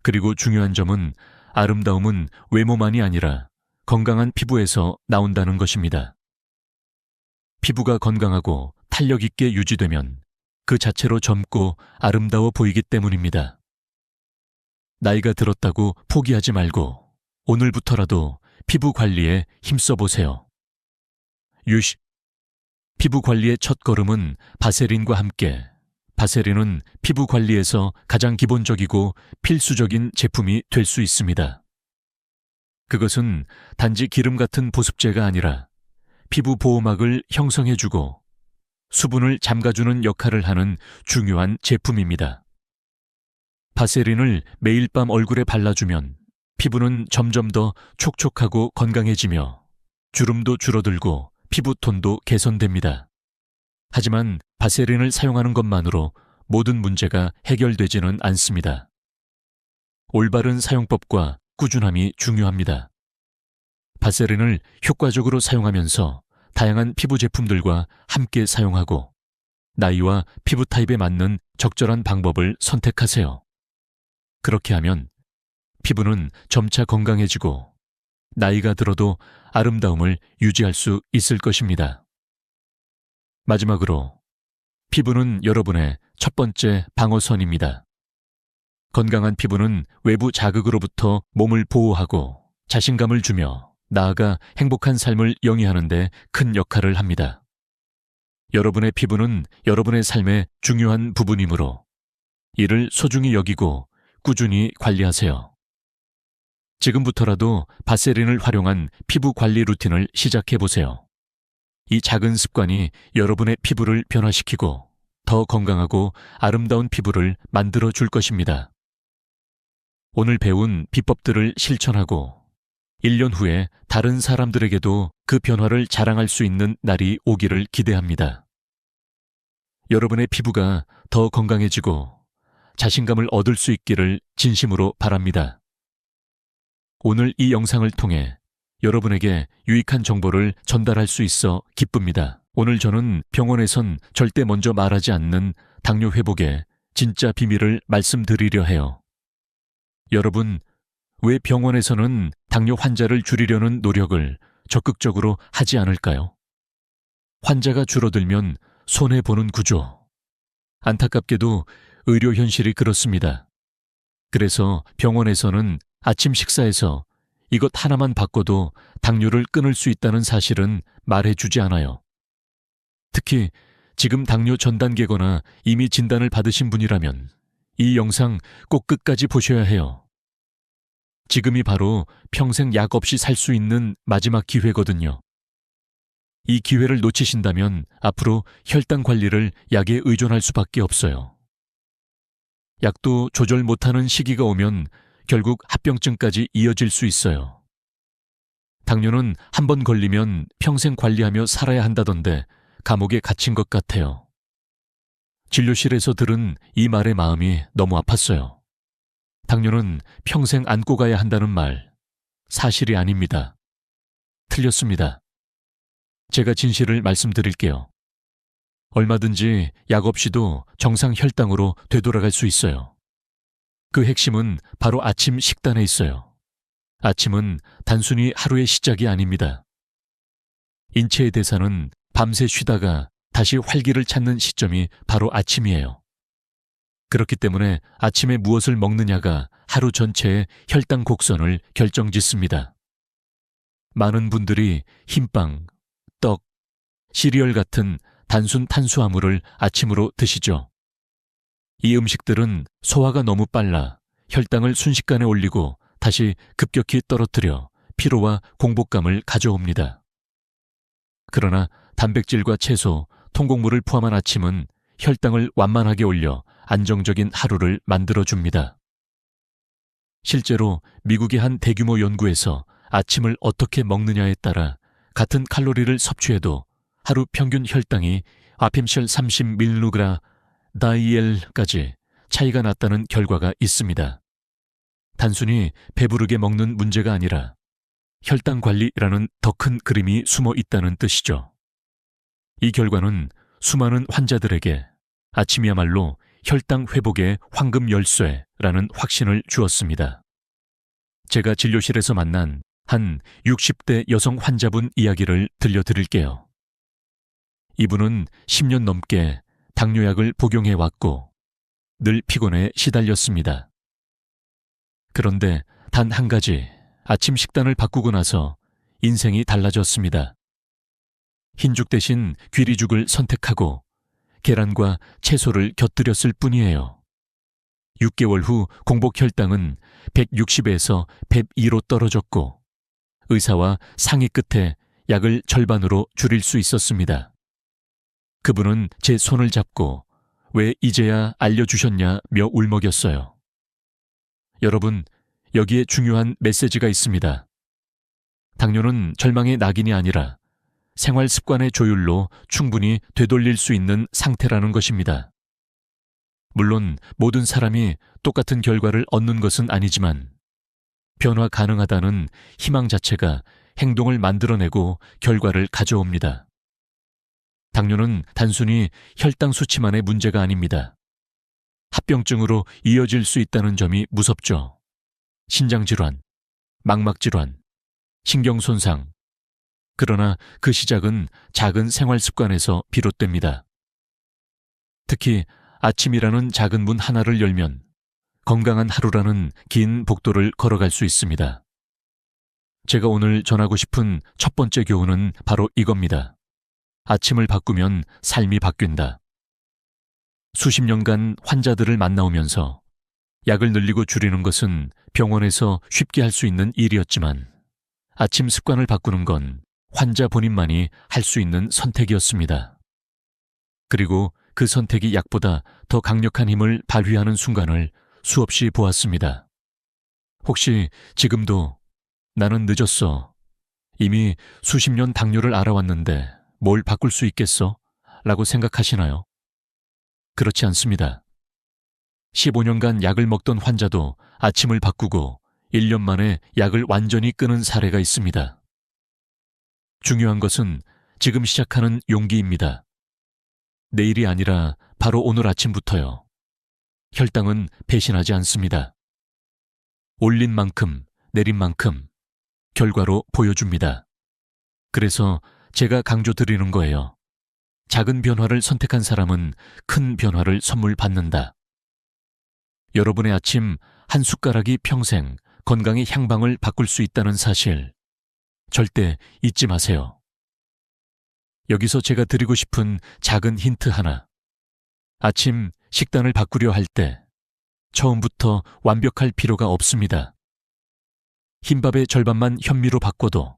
그리고 중요한 점은 아름다움은 외모만이 아니라 건강한 피부에서 나온다는 것입니다. 피부가 건강하고 탄력 있게 유지되면 그 자체로 젊고 아름다워 보이기 때문입니다. 나이가 들었다고 포기하지 말고 오늘부터라도 피부 관리에 힘써보세요. 유시. 피부 관리의 첫걸음은 바세린과 함께 바세린은 피부 관리에서 가장 기본적이고 필수적인 제품이 될 수 있습니다. 그것은 단지 기름 같은 보습제가 아니라 피부 보호막을 형성해주고 수분을 잠가주는 역할을 하는 중요한 제품입니다. 바세린을 매일 밤 얼굴에 발라주면 피부는 점점 더 촉촉하고 건강해지며 주름도 줄어들고 피부톤도 개선됩니다. 하지만 바세린을 사용하는 것만으로 모든 문제가 해결되지는 않습니다. 올바른 사용법과 꾸준함이 중요합니다. 바세린을 효과적으로 사용하면서 다양한 피부 제품들과 함께 사용하고 나이와 피부 타입에 맞는 적절한 방법을 선택하세요. 그렇게 하면 피부는 점차 건강해지고 나이가 들어도 아름다움을 유지할 수 있을 것입니다. 마지막으로 피부는 여러분의 첫 번째 방어선입니다. 건강한 피부는 외부 자극으로부터 몸을 보호하고 자신감을 주며 나아가 행복한 삶을 영위하는 데 큰 역할을 합니다. 여러분의 피부는 여러분의 삶의 중요한 부분이므로 이를 소중히 여기고 꾸준히 관리하세요. 지금부터라도 바세린을 활용한 피부 관리 루틴을 시작해보세요. 이 작은 습관이 여러분의 피부를 변화시키고 더 건강하고 아름다운 피부를 만들어 줄 것입니다. 오늘 배운 비법들을 실천하고 1년 후에 다른 사람들에게도 그 변화를 자랑할 수 있는 날이 오기를 기대합니다. 여러분의 피부가 더 건강해지고 자신감을 얻을 수 있기를 진심으로 바랍니다. 오늘 이 영상을 통해 여러분에게 유익한 정보를 전달할 수 있어 기쁩니다. 오늘 저는 병원에선 절대 먼저 말하지 않는 당뇨 회복의 진짜 비밀을 말씀드리려 해요. 여러분, 왜 병원에서는 당뇨 환자를 줄이려는 노력을 적극적으로 하지 않을까요? 환자가 줄어들면 손해보는 구조. 안타깝게도 의료 현실이 그렇습니다. 그래서 병원에서는 아침 식사에서 이것 하나만 바꿔도 당뇨를 끊을 수 있다는 사실은 말해주지 않아요. 특히 지금 당뇨 전 단계거나 이미 진단을 받으신 분이라면 이 영상 꼭 끝까지 보셔야 해요. 지금이 바로 평생 약 없이 살 수 있는 마지막 기회거든요. 이 기회를 놓치신다면 앞으로 혈당 관리를 약에 의존할 수밖에 없어요. 약도 조절 못하는 시기가 오면 결국 합병증까지 이어질 수 있어요. 당뇨는 한 번 걸리면 평생 관리하며 살아야 한다던데 감옥에 갇힌 것 같아요. 진료실에서 들은 이 말에 마음이 너무 아팠어요. 당뇨는 평생 안고 가야 한다는 말, 사실이 아닙니다. 틀렸습니다. 제가 진실을 말씀드릴게요. 얼마든지 약 없이도 정상 혈당으로 되돌아갈 수 있어요. 그 핵심은 바로 아침 식단에 있어요. 아침은 단순히 하루의 시작이 아닙니다. 인체의 대사는 밤새 쉬다가 다시 활기를 찾는 시점이 바로 아침이에요. 그렇기 때문에 아침에 무엇을 먹느냐가 하루 전체의 혈당 곡선을 결정짓습니다. 많은 분들이 흰빵, 떡, 시리얼 같은 단순 탄수화물을 아침으로 드시죠. 이 음식들은 소화가 너무 빨라 혈당을 순식간에 올리고 다시 급격히 떨어뜨려 피로와 공복감을 가져옵니다. 그러나 단백질과 채소, 통곡물을 포함한 아침은 혈당을 완만하게 올려 안정적인 하루를 만들어줍니다. 실제로 미국의 한 대규모 연구에서 아침을 어떻게 먹느냐에 따라 같은 칼로리를 섭취해도 하루 평균 혈당이 아펜셜 30mg 다이엘까지 차이가 났다는 결과가 있습니다. 단순히 배부르게 먹는 문제가 아니라 혈당 관리라는 더 큰 그림이 숨어 있다는 뜻이죠. 이 결과는 수많은 환자들에게 아침이야말로 혈당 회복의 황금 열쇠라는 확신을 주었습니다. 제가 진료실에서 만난 한 60대 여성 환자분 이야기를 들려드릴게요. 이분은 10년 넘게 당뇨약을 복용해왔고 늘 피곤에 시달렸습니다. 그런데 단 한 가지 아침 식단을 바꾸고 나서 인생이 달라졌습니다. 흰죽 대신 귀리죽을 선택하고 계란과 채소를 곁들였을 뿐이에요. 6개월 후 공복 혈당은 160에서 102로 떨어졌고 의사와 상의 끝에 약을 절반으로 줄일 수 있었습니다. 그분은 제 손을 잡고 왜 이제야 알려주셨냐며 울먹였어요. 여러분, 여기에 중요한 메시지가 있습니다. 당뇨는 절망의 낙인이 아니라 생활 습관의 조율로 충분히 되돌릴 수 있는 상태라는 것입니다. 물론 모든 사람이 똑같은 결과를 얻는 것은 아니지만 변화 가능하다는 희망 자체가 행동을 만들어내고 결과를 가져옵니다. 당뇨는 단순히 혈당 수치만의 문제가 아닙니다. 합병증으로 이어질 수 있다는 점이 무섭죠. 신장질환, 망막질환, 신경손상. 그러나 그 시작은 작은 생활 습관에서 비롯됩니다. 특히 아침이라는 작은 문 하나를 열면 건강한 하루라는 긴 복도를 걸어갈 수 있습니다. 제가 오늘 전하고 싶은 첫 번째 교훈은 바로 이겁니다. 아침을 바꾸면 삶이 바뀐다. 수십 년간 환자들을 만나오면서 약을 늘리고 줄이는 것은 병원에서 쉽게 할 수 있는 일이었지만 아침 습관을 바꾸는 건 환자 본인만이 할 수 있는 선택이었습니다. 그리고 그 선택이 약보다 더 강력한 힘을 발휘하는 순간을 수없이 보았습니다. 혹시 지금도 나는 늦었어. 이미 수십 년 당뇨를 알아왔는데 뭘 바꿀 수 있겠어? 라고 생각하시나요? 그렇지 않습니다. 15년간 약을 먹던 환자도 아침을 바꾸고 1년 만에 약을 완전히 끊은 사례가 있습니다. 중요한 것은 지금 시작하는 용기입니다. 내일이 아니라 바로 오늘 아침부터요. 혈당은 배신하지 않습니다. 올린 만큼, 내린 만큼 결과로 보여줍니다. 그래서 제가 강조드리는 거예요. 작은 변화를 선택한 사람은 큰 변화를 선물 받는다. 여러분의 아침 한 숟가락이 평생 건강의 향방을 바꿀 수 있다는 사실 절대 잊지 마세요. 여기서 제가 드리고 싶은 작은 힌트 하나. 아침 식단을 바꾸려 할 때 처음부터 완벽할 필요가 없습니다. 흰밥의 절반만 현미로 바꿔도,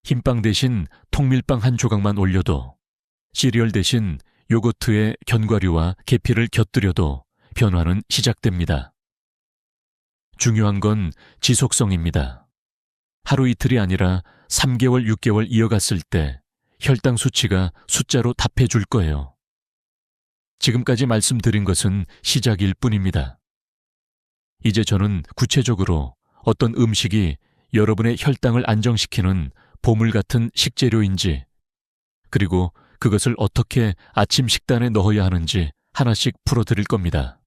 흰빵 대신 통밀빵 한 조각만 올려도, 시리얼 대신 요거트에 견과류와 계피를 곁들여도 변화는 시작됩니다. 중요한 건 지속성입니다. 하루 이틀이 아니라 3개월, 6개월 이어갔을 때 혈당 수치가 숫자로 답해 줄 거예요. 지금까지 말씀드린 것은 시작일 뿐입니다. 이제 저는 구체적으로 어떤 음식이 여러분의 혈당을 안정시키는 보물 같은 식재료인지, 그리고 그것을 어떻게 아침 식단에 넣어야 하는지 하나씩 풀어드릴 겁니다.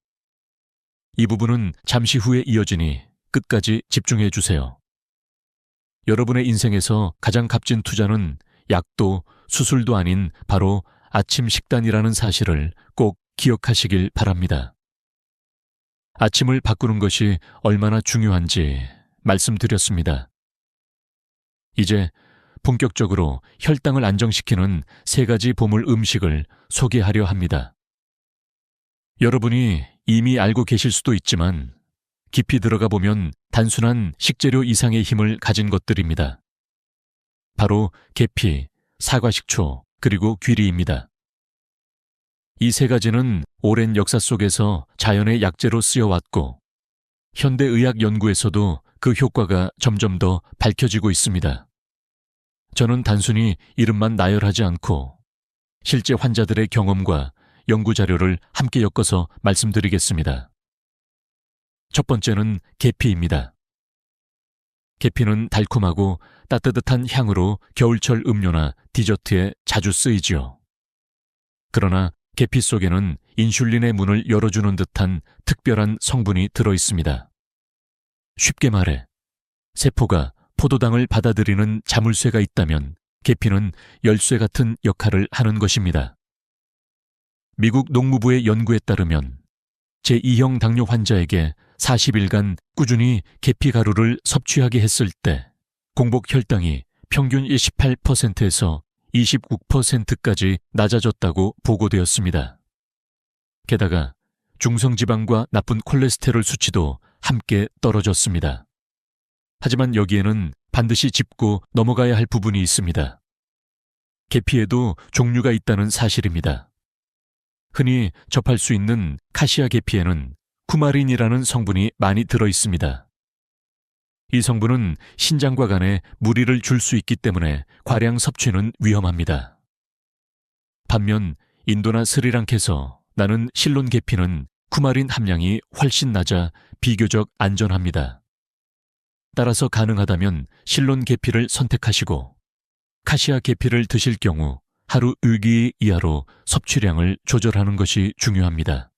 이 부분은 잠시 후에 이어지니 끝까지 집중해 주세요. 여러분의 인생에서 가장 값진 투자는 약도 수술도 아닌 바로 아침 식단이라는 사실을 꼭 기억하시길 바랍니다. 아침을 바꾸는 것이 얼마나 중요한지 말씀드렸습니다. 이제 본격적으로 혈당을 안정시키는 3가지 보물 음식을 소개하려 합니다. 여러분이 이미 알고 계실 수도 있지만 깊이 들어가 보면 단순한 식재료 이상의 힘을 가진 것들입니다. 바로 계피, 사과식초, 그리고 귀리입니다. 이 3가지는 오랜 역사 속에서 자연의 약재로 쓰여왔고 현대의학 연구에서도 그 효과가 점점 더 밝혀지고 있습니다. 저는 단순히 이름만 나열하지 않고 실제 환자들의 경험과 연구 자료를 함께 엮어서 말씀드리겠습니다. 첫 번째는 계피입니다. 계피는 달콤하고 따뜻한 향으로 겨울철 음료나 디저트에 자주 쓰이지요. 그러나 계피 속에는 인슐린의 문을 열어주는 듯한 특별한 성분이 들어있습니다. 쉽게 말해, 세포가 포도당을 받아들이는 자물쇠가 있다면 계피는 열쇠 같은 역할을 하는 것입니다. 미국 농무부의 연구에 따르면 제2형 당뇨 환자에게 40일간 꾸준히 계피 가루를 섭취하게 했을 때 공복 혈당이 평균 18%에서 29%까지 낮아졌다고 보고되었습니다. 게다가 중성지방과 나쁜 콜레스테롤 수치도 함께 떨어졌습니다. 하지만 여기에는 반드시 짚고 넘어가야 할 부분이 있습니다. 계피에도 종류가 있다는 사실입니다. 흔히 접할 수 있는 카시아 계피에는 쿠마린이라는 성분이 많이 들어있습니다. 이 성분은 신장과 간에 무리를 줄 수 있기 때문에 과량 섭취는 위험합니다. 반면 인도나 스리랑카에서 나는 실론 계피는 쿠마린 함량이 훨씬 낮아 비교적 안전합니다. 따라서 가능하다면 실론 계피를 선택하시고 카시아 계피를 드실 경우 하루 6끼 이하로 섭취량을 조절하는 것이 중요합니다.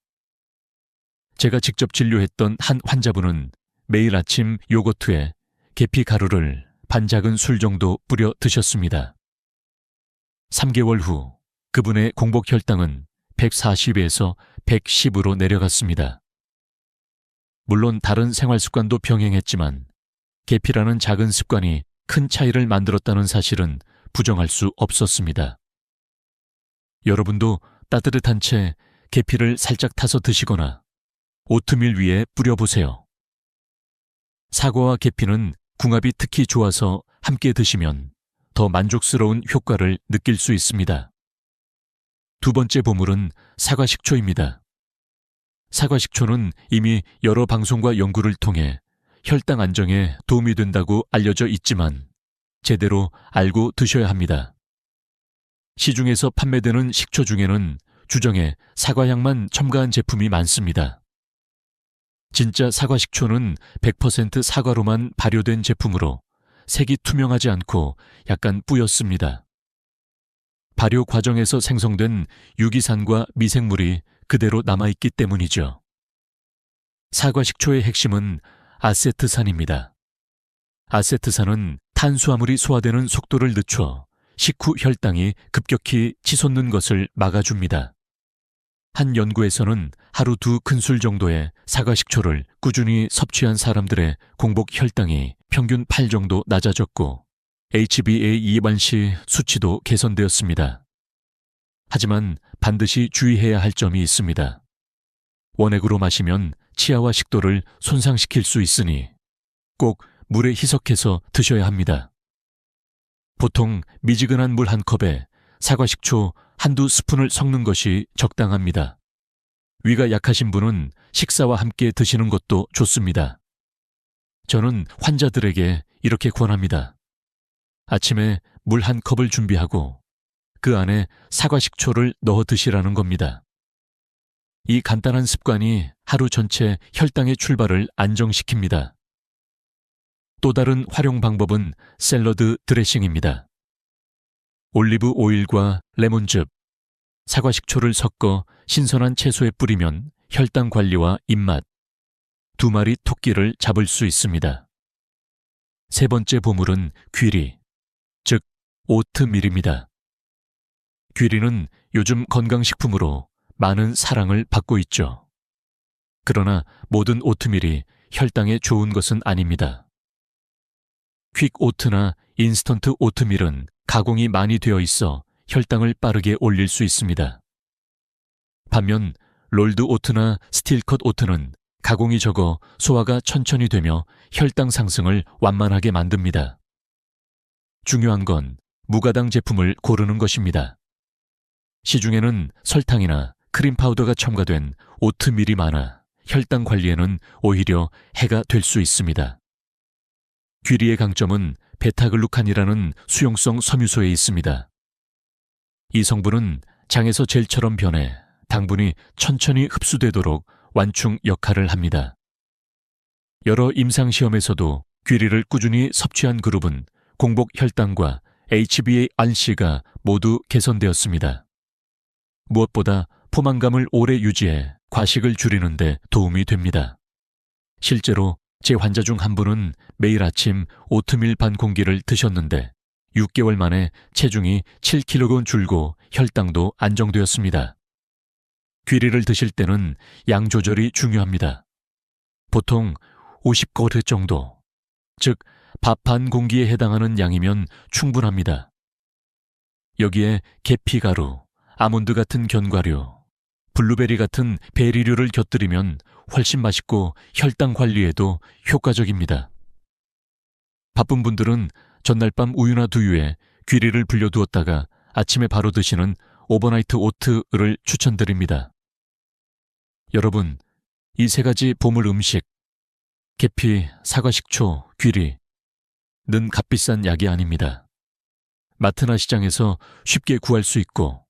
제가 직접 진료했던 한 환자분은 매일 아침 요거트에 계피 가루를 반작은 술 정도 뿌려 드셨습니다. 3개월 후 그분의 공복 혈당은 140에서 110으로 내려갔습니다. 물론 다른 생활 습관도 병행했지만 계피라는 작은 습관이 큰 차이를 만들었다는 사실은 부정할 수 없었습니다. 여러분도 따뜻한 채 계피를 살짝 타서 드시거나 오트밀 위에 뿌려보세요. 사과와 계피는 궁합이 특히 좋아서 함께 드시면 더 만족스러운 효과를 느낄 수 있습니다. 두 번째 보물은 사과식초입니다. 사과식초는 이미 여러 방송과 연구를 통해 혈당 안정에 도움이 된다고 알려져 있지만 제대로 알고 드셔야 합니다. 시중에서 판매되는 식초 중에는 주정에 사과향만 첨가한 제품이 많습니다. 진짜 사과식초는 100% 사과로만 발효된 제품으로 색이 투명하지 않고 약간 뿌옇습니다. 발효 과정에서 생성된 유기산과 미생물이 그대로 남아있기 때문이죠. 사과식초의 핵심은 아세트산입니다. 아세트산은 탄수화물이 소화되는 속도를 늦춰 식후 혈당이 급격히 치솟는 것을 막아줍니다. 한 연구에서는 하루 2큰술 정도의 사과식초를 꾸준히 섭취한 사람들의 공복 혈당이 평균 8 정도 낮아졌고 HbA1c 수치도 개선되었습니다. 하지만 반드시 주의해야 할 점이 있습니다. 원액으로 마시면 치아와 식도를 손상시킬 수 있으니 꼭 물에 희석해서 드셔야 합니다. 보통 미지근한 물 한 컵에 사과식초 한두 스푼을 섞는 것이 적당합니다. 위가 약하신 분은 식사와 함께 드시는 것도 좋습니다. 저는 환자들에게 이렇게 권합니다. 아침에 물 한 컵을 준비하고 그 안에 사과식초를 넣어 드시라는 겁니다. 이 간단한 습관이 하루 전체 혈당의 출발을 안정시킵니다. 또 다른 활용 방법은 샐러드 드레싱입니다. 올리브 오일과 레몬즙, 사과식초를 섞어 신선한 채소에 뿌리면 혈당 관리와 입맛, 2마리 토끼를 잡을 수 있습니다. 세 번째 보물은 귀리, 즉 오트밀입니다. 귀리는 요즘 건강식품으로 많은 사랑을 받고 있죠. 그러나 모든 오트밀이 혈당에 좋은 것은 아닙니다. 퀵오트나 인스턴트 오트밀은 가공이 많이 되어 있어 혈당을 빠르게 올릴 수 있습니다. 반면 롤드 오트나 스틸컷 오트는 가공이 적어 소화가 천천히 되며 혈당 상승을 완만하게 만듭니다. 중요한 건 무가당 제품을 고르는 것입니다. 시중에는 설탕이나 크림 파우더가 첨가된 오트밀이 많아 혈당 관리에는 오히려 해가 될 수 있습니다. 귀리의 강점은 베타글루칸이라는 수용성 섬유소에 있습니다. 이 성분은 장에서 젤처럼 변해 당분이 천천히 흡수되도록 완충 역할을 합니다. 여러 임상시험에서도 귀리를 꾸준히 섭취한 그룹은 공복 혈당과 HbA1c가 모두 개선되었습니다. 무엇보다 포만감을 오래 유지해 과식을 줄이는 데 도움이 됩니다. 실제로 제 환자 중 한 분은 매일 아침 오트밀 반 공기를 드셨는데 6개월 만에 체중이 7kg 줄고 혈당도 안정되었습니다. 귀리를 드실 때는 양 조절이 중요합니다. 보통 50g 정도, 즉 밥 반 공기에 해당하는 양이면 충분합니다. 여기에 계피가루, 아몬드 같은 견과류, 블루베리 같은 베리류를 곁들이면 훨씬 맛있고 혈당 관리에도 효과적입니다. 바쁜 분들은 전날 밤 우유나 두유에 귀리를 불려두었다가 아침에 바로 드시는 오버나이트 오트를 추천드립니다. 여러분, 이 3가지 보물 음식, 계피, 사과식초, 귀리, 는 값비싼 약이 아닙니다. 마트나 시장에서 쉽게 구할 수 있고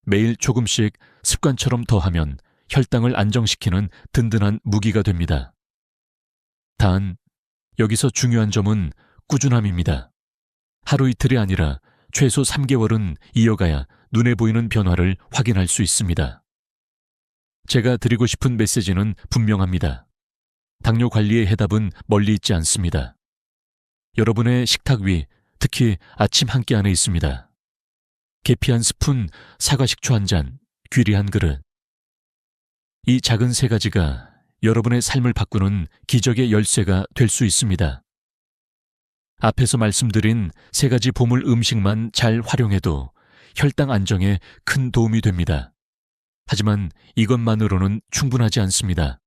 매일 조금씩 습관처럼 더하면 혈당을 안정시키는 든든한 무기가 됩니다. 단, 여기서 중요한 점은 꾸준함입니다. 하루 이틀이 아니라 최소 3개월은 이어가야 눈에 보이는 변화를 확인할 수 있습니다. 제가 드리고 싶은 메시지는 분명합니다. 당뇨 관리의 해답은 멀리 있지 않습니다. 여러분의 식탁 위, 특히 아침 한 끼 안에 있습니다. 계피 한 스푼, 사과식초 한 잔, 귀리 한 그릇. 이 작은 3가지가 여러분의 삶을 바꾸는 기적의 열쇠가 될 수 있습니다. 앞에서 말씀드린 3가지 보물 음식만 잘 활용해도 혈당 안정에 큰 도움이 됩니다. 하지만 이것만으로는 충분하지 않습니다.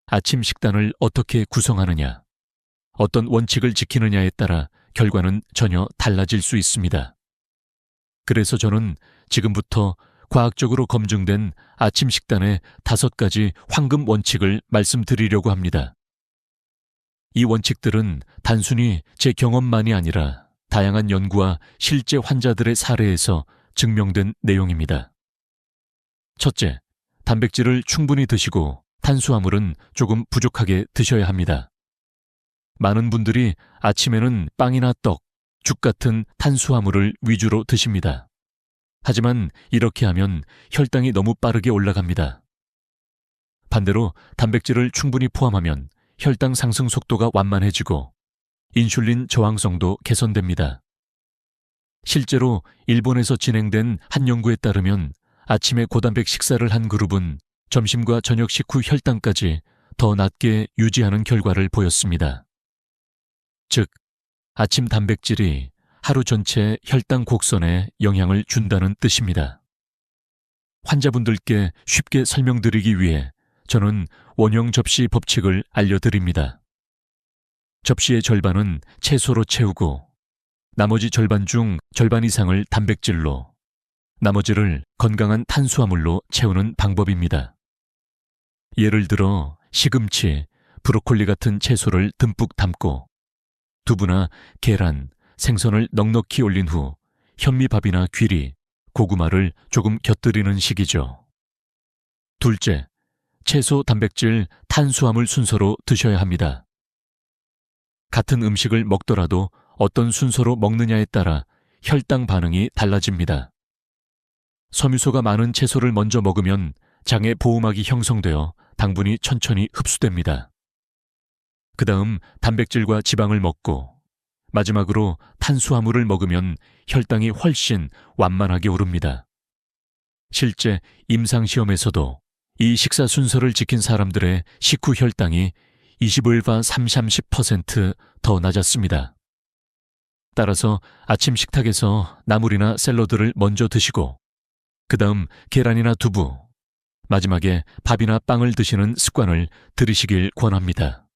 아침 식단을 어떻게 구성하느냐, 어떤 원칙을 지키느냐에 따라 결과는 전혀 달라질 수 있습니다. 그래서 저는 지금부터 과학적으로 검증된 아침 식단의 5가지 황금 원칙을 말씀드리려고 합니다. 이 원칙들은 단순히 제 경험만이 아니라 다양한 연구와 실제 환자들의 사례에서 증명된 내용입니다. 첫째, 단백질을 충분히 드시고 탄수화물은 조금 부족하게 드셔야 합니다. 많은 분들이 아침에는 빵이나 떡, 죽 같은 탄수화물을 위주로 드십니다. 하지만 이렇게 하면 혈당이 너무 빠르게 올라갑니다. 반대로 단백질을 충분히 포함하면 혈당 상승 속도가 완만해지고 인슐린 저항성도 개선됩니다. 실제로 일본에서 진행된 한 연구에 따르면 아침에 고단백 식사를 한 그룹은 점심과 저녁 식후 혈당까지 더 낮게 유지하는 결과를 보였습니다. 즉, 아침 단백질이 하루 전체 혈당 곡선에 영향을 준다는 뜻입니다. 환자분들께 쉽게 설명드리기 위해 저는 원형 접시 법칙을 알려드립니다. 접시의 절반은 채소로 채우고 나머지 절반 중 절반 이상을 단백질로, 나머지를 건강한 탄수화물로 채우는 방법입니다. 예를 들어 시금치, 브로콜리 같은 채소를 듬뿍 담고 두부나 계란, 생선을 넉넉히 올린 후 현미밥이나 귀리, 고구마를 조금 곁들이는 식이죠. 둘째, 채소, 단백질, 탄수화물 순서로 드셔야 합니다. 같은 음식을 먹더라도 어떤 순서로 먹느냐에 따라 혈당 반응이 달라집니다. 섬유소가 많은 채소를 먼저 먹으면 장의 보호막이 형성되어 당분이 천천히 흡수됩니다. 그 다음 단백질과 지방을 먹고 마지막으로 탄수화물을 먹으면 혈당이 훨씬 완만하게 오릅니다. 실제 임상시험에서도 이 식사 순서를 지킨 사람들의 식후 혈당이 21과 30% 낮았습니다. 따라서 아침 식탁에서 나물이나 샐러드를 먼저 드시고 그 다음 계란이나 두부, 마지막에 밥이나 빵을 드시는 습관을 들이시길 권합니다.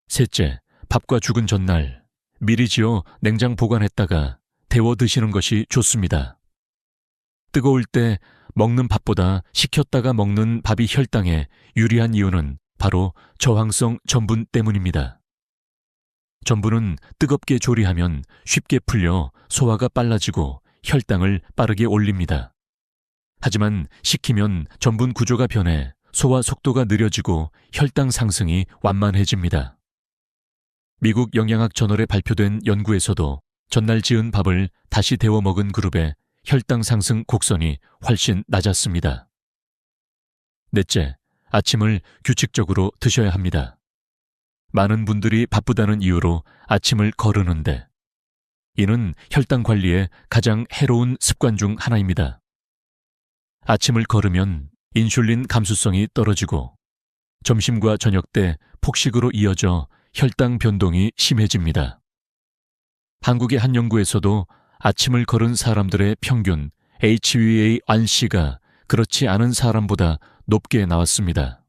셋째, 밥과 죽은 전날 미리 지어 냉장 보관했다가 데워 드시는 것이 좋습니다. 뜨거울 때 먹는 밥보다 식혔다가 먹는 밥이 혈당에 유리한 이유는 바로 저항성 전분 때문입니다. 전분은 뜨겁게 조리하면 쉽게 풀려 소화가 빨라지고 혈당을 빠르게 올립니다. 하지만 식히면 전분 구조가 변해 소화 속도가 느려지고 혈당 상승이 완만해집니다. 미국 영양학 저널에 발표된 연구에서도 전날 지은 밥을 다시 데워 먹은 그룹의 혈당 상승 곡선이 훨씬 낮았습니다. 넷째, 아침을 규칙적으로 드셔야 합니다. 많은 분들이 바쁘다는 이유로 아침을 거르는데 이는 혈당 관리에 가장 해로운 습관 중 하나입니다. 아침을 거르면 인슐린 감수성이 떨어지고 점심과 저녁 때 폭식으로 이어져 혈당 변동이 심해집니다. 한국의 한 연구에서도 아침을 거른 사람들의 평균 HbA1c가 그렇지 않은 사람보다 높게 나왔습니다.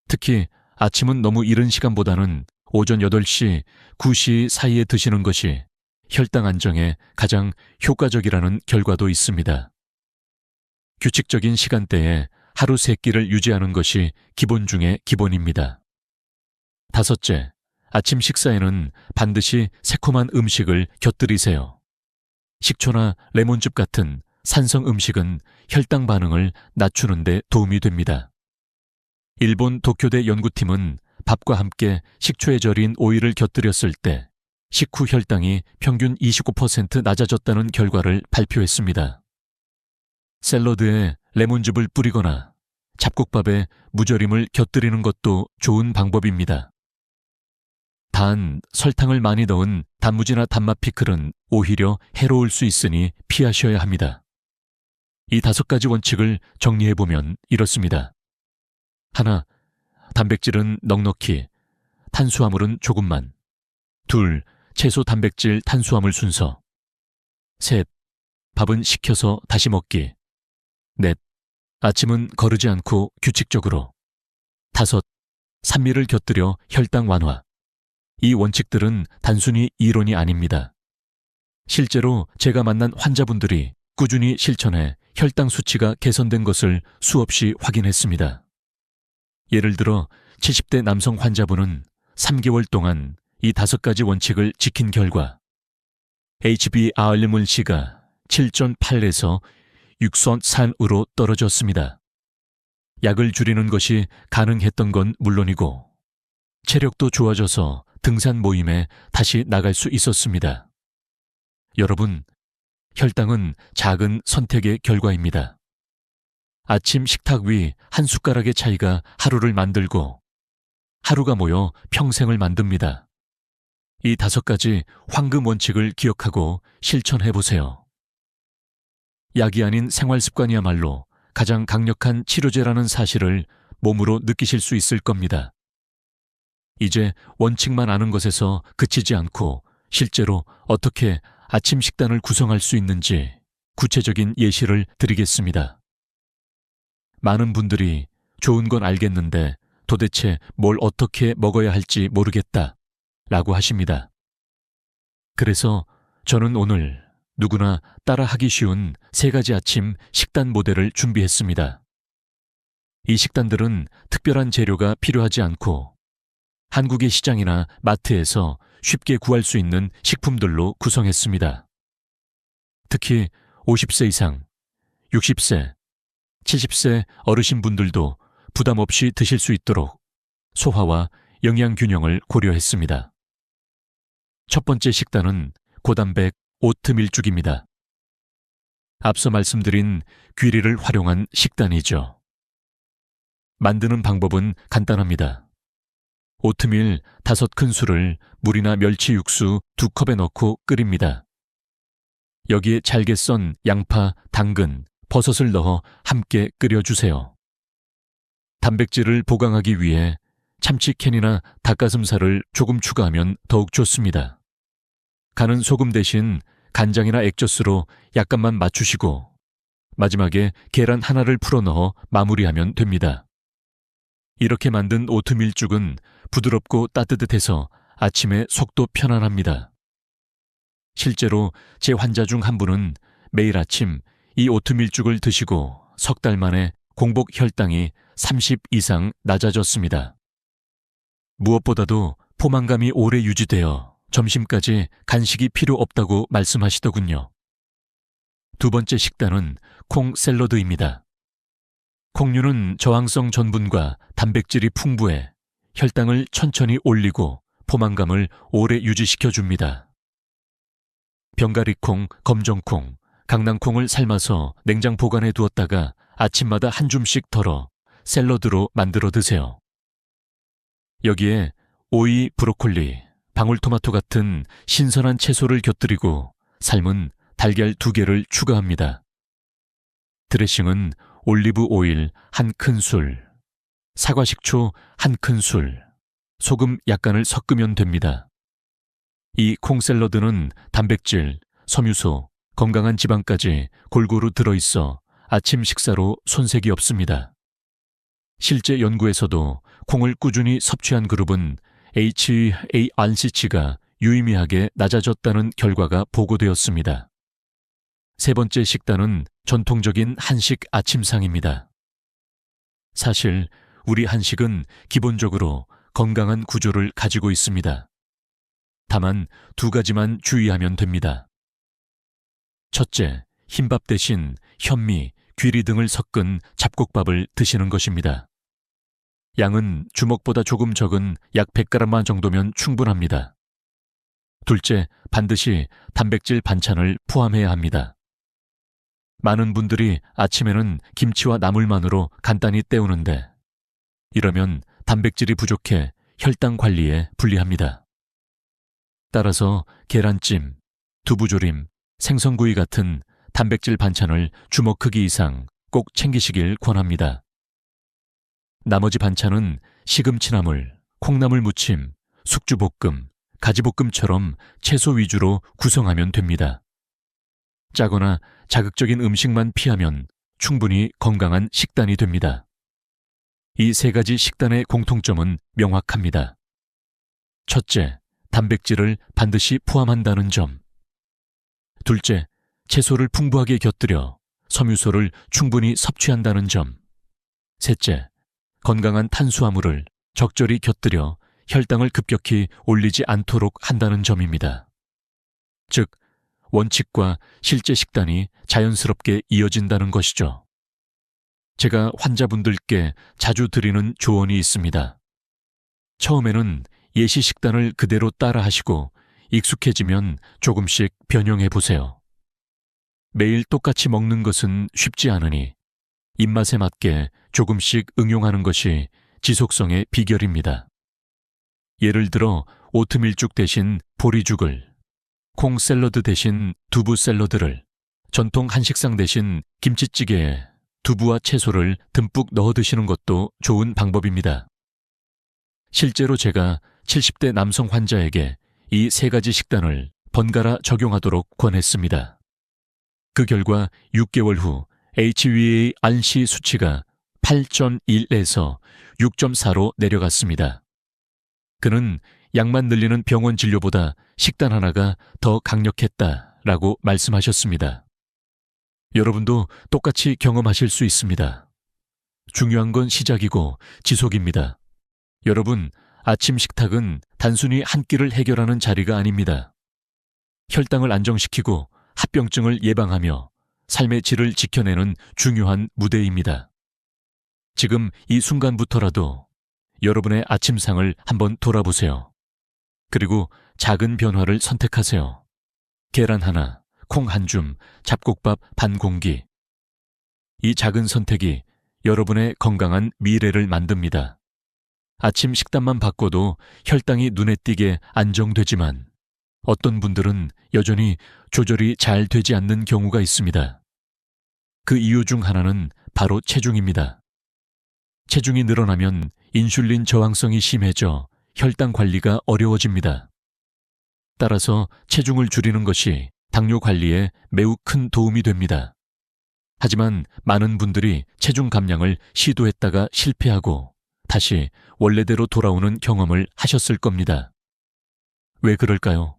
특히 아침은 너무 이른 시간보다는 오전 8시, 9시 사이에 드시는 것이 혈당 안정에 가장 효과적이라는 결과도 있습니다. 규칙적인 시간대에 하루 3끼를 유지하는 것이 기본 중의 기본입니다. 다섯째, 아침 식사에는 반드시 새콤한 음식을 곁들이세요. 식초나 레몬즙 같은 산성 음식은 혈당 반응을 낮추는 데 도움이 됩니다. 일본 도쿄대 연구팀은 밥과 함께 식초에 절인 오이를 곁들였을 때 식후 혈당이 평균 29% 낮아졌다는 결과를 발표했습니다. 샐러드에 레몬즙을 뿌리거나 잡곡밥에 무절임을 곁들이는 것도 좋은 방법입니다. 단, 설탕을 많이 넣은 단무지나 단맛 피클은 오히려 해로울 수 있으니 피하셔야 합니다. 이 5가지 원칙을 정리해보면 이렇습니다. 하나, 단백질은 넉넉히, 탄수화물은 조금만. 둘, 채소 단백질 탄수화물 순서. 셋, 밥은 식혀서 다시 먹기. 넷, 아침은 거르지 않고 규칙적으로. 다섯, 산미를 곁들여 혈당 완화. 이 원칙들은 단순히 이론이 아닙니다. 실제로 제가 만난 환자분들이 꾸준히 실천해 혈당 수치가 개선된 것을 수없이 확인했습니다. 예를 들어 70대 남성 환자분은 3개월 동안 이 5가지 원칙을 지킨 결과 HbA1c가 7.8에서 6.3으로 떨어졌습니다. 약을 줄이는 것이 가능했던 건 물론이고 체력도 좋아져서 등산 모임에 다시 나갈 수 있었습니다. 여러분, 혈당은 작은 선택의 결과입니다. 아침 식탁 위 한 숟가락의 차이가 하루를 만들고 하루가 모여 평생을 만듭니다. 이 5가지 황금 원칙을 기억하고 실천해 보세요. 약이 아닌 생활 습관이야말로 가장 강력한 치료제라는 사실을 몸으로 느끼실 수 있을 겁니다. 이제 원칙만 아는 것에서 그치지 않고 실제로 어떻게 아침 식단을 구성할 수 있는지 구체적인 예시를 드리겠습니다. 많은 분들이 좋은 건 알겠는데 도대체 뭘 어떻게 먹어야 할지 모르겠다 라고 하십니다. 그래서 저는 오늘 누구나 따라하기 쉬운 3가지 아침 식단 모델을 준비했습니다. 이 식단들은 특별한 재료가 필요하지 않고 한국의 시장이나 마트에서 쉽게 구할 수 있는 식품들로 구성했습니다. 특히 50세 이상, 60세, 70세 어르신분들도 부담 없이 드실 수 있도록 소화와 영양 균형을 고려했습니다. 첫 번째 식단은 고단백 오트밀죽입니다. 앞서 말씀드린 귀리를 활용한 식단이죠. 만드는 방법은 간단합니다. 오트밀 5큰술을 물이나 멸치 육수 2컵에 넣고 끓입니다. 여기에 잘게 썬 양파, 당근, 버섯을 넣어 함께 끓여주세요. 단백질을 보강하기 위해 참치캔이나 닭가슴살을 조금 추가하면 더욱 좋습니다. 간은 소금 대신 간장이나 액젓으로 약간만 맞추시고 마지막에 계란 하나를 풀어 넣어 마무리하면 됩니다. 이렇게 만든 오트밀죽은 부드럽고 따뜻해서 아침에 속도 편안합니다. 실제로 제 환자 중 한 분은 매일 아침 이 오트밀죽을 드시고 3달 만에 공복 혈당이 30 이상 낮아졌습니다. 무엇보다도 포만감이 오래 유지되어 점심까지 간식이 필요 없다고 말씀하시더군요. 2번째 식단은 콩 샐러드입니다. 콩류는 저항성 전분과 단백질이 풍부해 혈당을 천천히 올리고 포만감을 오래 유지시켜줍니다. 병가리콩, 검정콩, 강낭콩을 삶아서 냉장 보관해 두었다가 아침마다 한 줌씩 덜어 샐러드로 만들어 드세요. 여기에 오이, 브로콜리, 방울토마토 같은 신선한 채소를 곁들이고 삶은 달걀 2개를 추가합니다. 드레싱은 올리브 오일 1큰술, 사과 식초 1큰술, 소금 약간을 섞으면 됩니다. 이 콩샐러드는 단백질, 섬유소, 건강한 지방까지 골고루 들어있어 아침 식사로 손색이 없습니다. 실제 연구에서도 콩을 꾸준히 섭취한 그룹은 HA1C가 유의미하게 낮아졌다는 결과가 보고되었습니다. 3번째 식단은 전통적인 한식 아침상입니다. 사실 우리 한식은 기본적으로 건강한 구조를 가지고 있습니다. 다만 2가지만 주의하면 됩니다. 첫째, 흰밥 대신 현미, 귀리 등을 섞은 잡곡밥을 드시는 것입니다. 양은 주먹보다 조금 적은 약 100g만 정도면 충분합니다. 둘째, 반드시 단백질 반찬을 포함해야 합니다. 많은 분들이 아침에는 김치와 나물만으로 간단히 때우는데 이러면 단백질이 부족해 혈당 관리에 불리합니다. 따라서 계란찜, 두부조림, 생선구이 같은 단백질 반찬을 주먹 크기 이상 꼭 챙기시길 권합니다. 나머지 반찬은 시금치나물, 콩나물 무침, 숙주볶음, 가지볶음처럼 채소 위주로 구성하면 됩니다. 짜거나 자극적인 음식만 피하면 충분히 건강한 식단이 됩니다. 이 3가지 식단의 공통점은 명확합니다. 첫째, 단백질을 반드시 포함한다는 점. 둘째, 채소를 풍부하게 곁들여 섬유소를 충분히 섭취한다는 점. 셋째, 건강한 탄수화물을 적절히 곁들여 혈당을 급격히 올리지 않도록 한다는 점입니다. 즉, 원칙과 실제 식단이 자연스럽게 이어진다는 것이죠. 제가 환자분들께 자주 드리는 조언이 있습니다. 처음에는 예시 식단을 그대로 따라 하시고 익숙해지면 조금씩 변형해 보세요. 매일 똑같이 먹는 것은 쉽지 않으니 입맛에 맞게 조금씩 응용하는 것이 지속성의 비결입니다. 예를 들어 오트밀죽 대신 보리죽을, 콩 샐러드 대신 두부 샐러드를, 전통 한식상 대신 김치찌개에 두부와 채소를 듬뿍 넣어 드시는 것도 좋은 방법입니다. 실제로 제가 70대 남성 환자에게 이 세 가지 식단을 번갈아 적용하도록 권했습니다. 그 결과 6개월 후 HbA1c 수치가 8.1에서 6.4로 내려갔습니다. 그는 약만 늘리는 병원 진료보다 식단 하나가 더 강력했다라고 말씀하셨습니다. 여러분도 똑같이 경험하실 수 있습니다. 중요한 건 시작이고 지속입니다. 여러분, 아침 식탁은 단순히 한 끼를 해결하는 자리가 아닙니다. 혈당을 안정시키고 합병증을 예방하며 삶의 질을 지켜내는 중요한 무대입니다. 지금 이 순간부터라도 여러분의 아침상을 한번 돌아보세요. 그리고 작은 변화를 선택하세요. 계란 하나, 콩 한 줌, 잡곡밥 반 공기. 이 작은 선택이 여러분의 건강한 미래를 만듭니다. 아침 식단만 바꿔도 혈당이 눈에 띄게 안정되지만 어떤 분들은 여전히 조절이 잘 되지 않는 경우가 있습니다. 그 이유 중 하나는 바로 체중입니다. 체중이 늘어나면 인슐린 저항성이 심해져 혈당 관리가 어려워집니다. 따라서 체중을 줄이는 것이 당뇨 관리에 매우 큰 도움이 됩니다. 하지만 많은 분들이 체중 감량을 시도했다가 실패하고 다시 원래대로 돌아오는 경험을 하셨을 겁니다. 왜 그럴까요?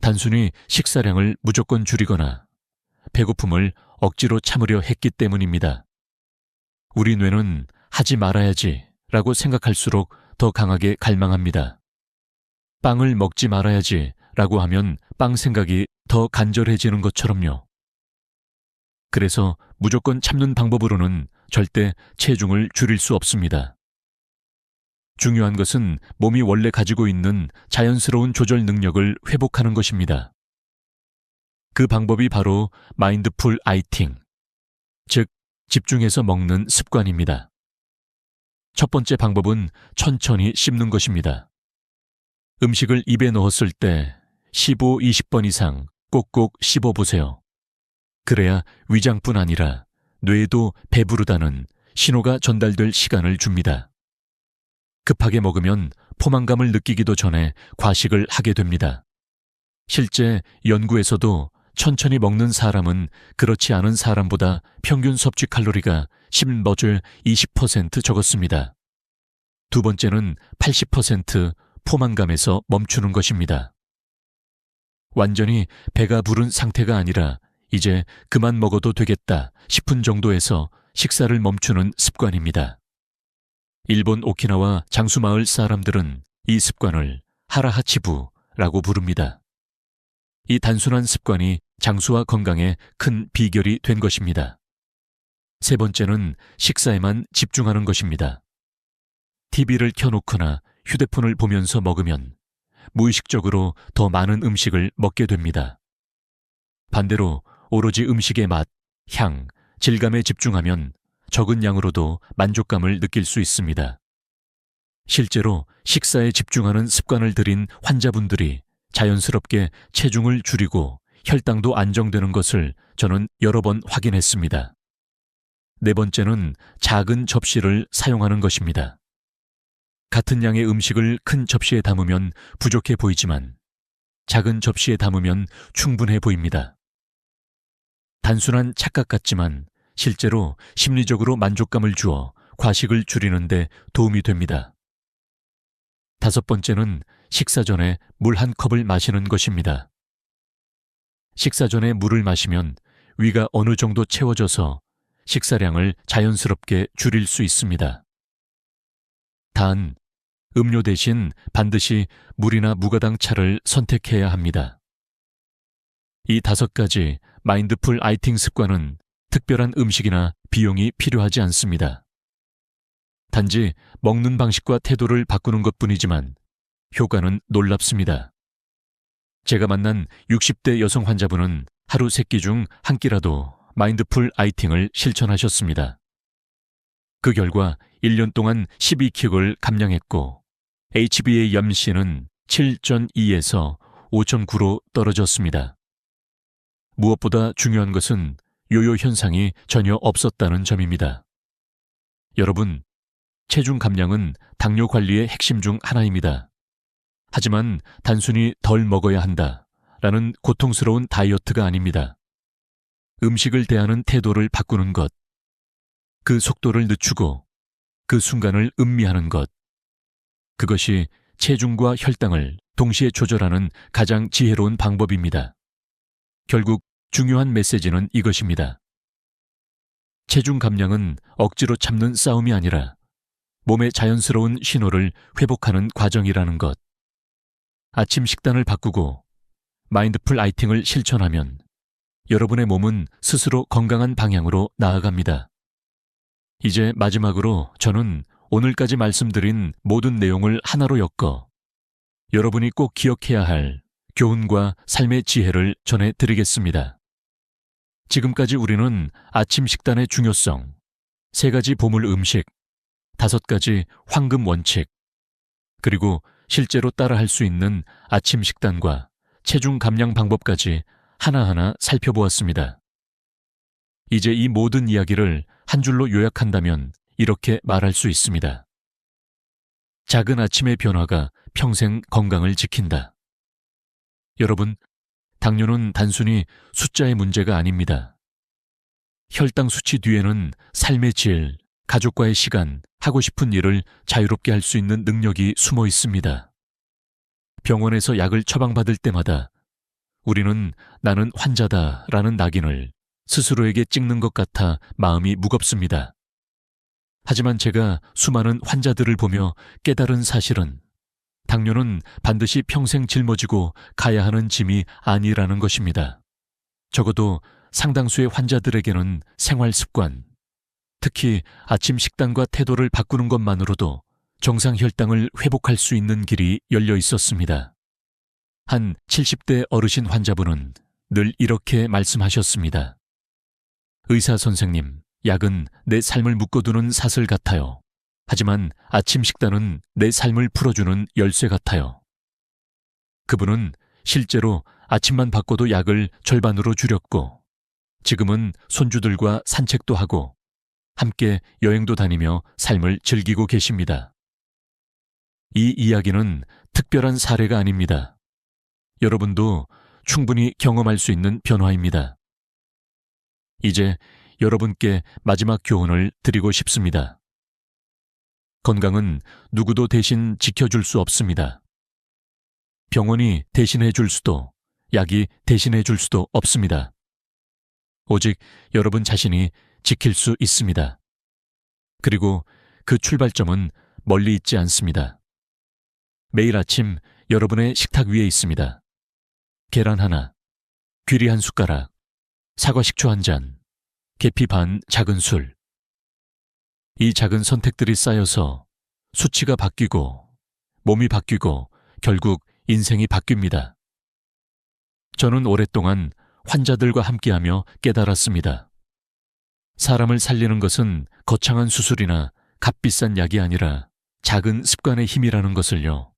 단순히 식사량을 무조건 줄이거나 배고픔을 억지로 참으려 했기 때문입니다. 우리 뇌는 하지 말아야지 라고 생각할수록 더 강하게 갈망합니다. 빵을 먹지 말아야지 라고 하면 빵 생각이 더 간절해지는 것처럼요. 그래서 무조건 참는 방법으로는 절대 체중을 줄일 수 없습니다. 중요한 것은 몸이 원래 가지고 있는 자연스러운 조절 능력을 회복하는 것입니다. 그 방법이 바로 마인드풀 아이팅, 즉 집중해서 먹는 습관입니다. 첫 번째 방법은 천천히 씹는 것입니다. 음식을 입에 넣었을 때 15, 20번 이상 꼭꼭 씹어보세요. 그래야 위장뿐 아니라 뇌에도 배부르다는 신호가 전달될 시간을 줍니다. 급하게 먹으면 포만감을 느끼기도 전에 과식을 하게 됩니다. 실제 연구에서도 천천히 먹는 사람은 그렇지 않은 사람보다 평균 섭취 칼로리가 10머줄 20% 적었습니다. 두 번째는 80% 포만감에서 멈추는 것입니다. 완전히 배가 부른 상태가 아니라 이제 그만 먹어도 되겠다 싶은 정도에서 식사를 멈추는 습관입니다. 일본 오키나와 장수마을 사람들은 이 습관을 하라하치부라고 부릅니다. 이 단순한 습관이 장수와 건강에 큰 비결이 된 것입니다. 세 번째는 식사에만 집중하는 것입니다. TV를 켜놓거나 휴대폰을 보면서 먹으면 무의식적으로 더 많은 음식을 먹게 됩니다. 반대로 오로지 음식의 맛, 향, 질감에 집중하면 적은 양으로도 만족감을 느낄 수 있습니다. 실제로 식사에 집중하는 습관을 들인 환자분들이 자연스럽게 체중을 줄이고 혈당도 안정되는 것을 저는 여러 번 확인했습니다. 네 번째는 작은 접시를 사용하는 것입니다. 같은 양의 음식을 큰 접시에 담으면 부족해 보이지만 작은 접시에 담으면 충분해 보입니다. 단순한 착각 같지만 실제로 심리적으로 만족감을 주어 과식을 줄이는 데 도움이 됩니다. 다섯 번째는 식사 전에 물 한 컵을 마시는 것입니다. 식사 전에 물을 마시면 위가 어느 정도 채워져서 식사량을 자연스럽게 줄일 수 있습니다. 단, 음료 대신 반드시 물이나 무가당 차를 선택해야 합니다. 이 5가지 마인드풀 아이팅 습관은 특별한 음식이나 비용이 필요하지 않습니다. 단지 먹는 방식과 태도를 바꾸는 것뿐이지만 효과는 놀랍습니다. 제가 만난 60대 여성 환자분은 하루 3끼 중 1끼라도 마인드풀 아이팅을 실천하셨습니다. 그 결과 1년 동안 12kg를 감량했고 HbA1c는 7.2에서 5.9로 떨어졌습니다. 무엇보다 중요한 것은 요요 현상이 전혀 없었다는 점입니다. 여러분, 체중 감량은 당뇨 관리의 핵심 중 하나입니다. 하지만 단순히 덜 먹어야 한다라는 고통스러운 다이어트가 아닙니다. 음식을 대하는 태도를 바꾸는 것, 그 속도를 늦추고 그 순간을 음미하는 것, 그것이 체중과 혈당을 동시에 조절하는 가장 지혜로운 방법입니다. 결국 중요한 메시지는 이것입니다. 체중 감량은 억지로 참는 싸움이 아니라 몸의 자연스러운 신호를 회복하는 과정이라는 것. 아침 식단을 바꾸고 마인드풀 아이팅을 실천하면 여러분의 몸은 스스로 건강한 방향으로 나아갑니다. 이제 마지막으로 저는 오늘까지 말씀드린 모든 내용을 하나로 엮어 여러분이 꼭 기억해야 할 교훈과 삶의 지혜를 전해드리겠습니다. 지금까지 우리는 아침 식단의 중요성, 3가지 보물 음식, 5가지 황금 원칙, 그리고 실제로 따라할 수 있는 아침 식단과 체중 감량 방법까지 하나하나 살펴보았습니다. 이제 이 모든 이야기를 한 줄로 요약한다면 이렇게 말할 수 있습니다. 작은 아침의 변화가 평생 건강을 지킨다. 여러분, 당뇨는 단순히 숫자의 문제가 아닙니다. 혈당 수치 뒤에는 삶의 질, 가족과의 시간, 하고 싶은 일을 자유롭게 할 수 있는 능력이 숨어 있습니다. 병원에서 약을 처방받을 때마다 우리는 나는 환자다라는 낙인을 스스로에게 찍는 것 같아 마음이 무겁습니다. 하지만 제가 수많은 환자들을 보며 깨달은 사실은 당뇨는 반드시 평생 짊어지고 가야 하는 짐이 아니라는 것입니다. 적어도 상당수의 환자들에게는 생활 습관, 특히 아침 식단과 태도를 바꾸는 것만으로도 정상 혈당을 회복할 수 있는 길이 열려 있었습니다. 한 70대 어르신 환자분은 늘 이렇게 말씀하셨습니다. 의사 선생님, 약은 내 삶을 묶어두는 사슬 같아요. 하지만 아침 식단은 내 삶을 풀어주는 열쇠 같아요. 그분은 실제로 아침만 바꿔도 약을 절반으로 줄였고 지금은 손주들과 산책도 하고 함께 여행도 다니며 삶을 즐기고 계십니다. 이 이야기는 특별한 사례가 아닙니다. 여러분도 충분히 경험할 수 있는 변화입니다. 이제 여러분께 마지막 교훈을 드리고 싶습니다. 건강은 누구도 대신 지켜줄 수 없습니다. 병원이 대신해 줄 수도, 약이 대신해 줄 수도 없습니다. 오직 여러분 자신이 지킬 수 있습니다. 그리고 그 출발점은 멀리 있지 않습니다. 매일 아침 여러분의 식탁 위에 있습니다. 계란 하나, 귀리 한 숟가락, 사과 식초 한 잔, 계피 반 작은 술. 이 작은 선택들이 쌓여서 수치가 바뀌고 몸이 바뀌고 결국 인생이 바뀝니다. 저는 오랫동안 환자들과 함께하며 깨달았습니다. 사람을 살리는 것은 거창한 수술이나 값비싼 약이 아니라 작은 습관의 힘이라는 것을요.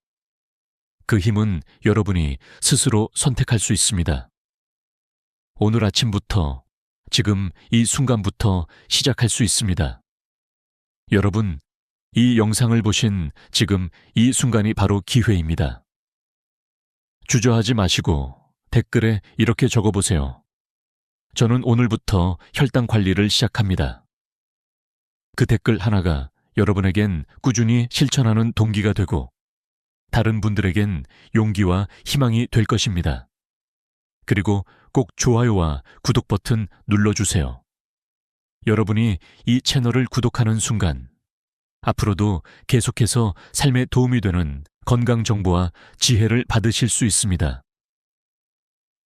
그 힘은 여러분이 스스로 선택할 수 있습니다. 오늘 아침부터, 지금 이 순간부터 시작할 수 있습니다. 여러분, 이 영상을 보신 지금 이 순간이 바로 기회입니다. 주저하지 마시고 댓글에 이렇게 적어보세요. 저는 오늘부터 혈당 관리를 시작합니다. 그 댓글 하나가 여러분에겐 꾸준히 실천하는 동기가 되고 다른 분들에겐 용기와 희망이 될 것입니다. 그리고 꼭 좋아요와 구독 버튼 눌러주세요. 여러분이 이 채널을 구독하는 순간 앞으로도 계속해서 삶에 도움이 되는 건강 정보와 지혜를 받으실 수 있습니다.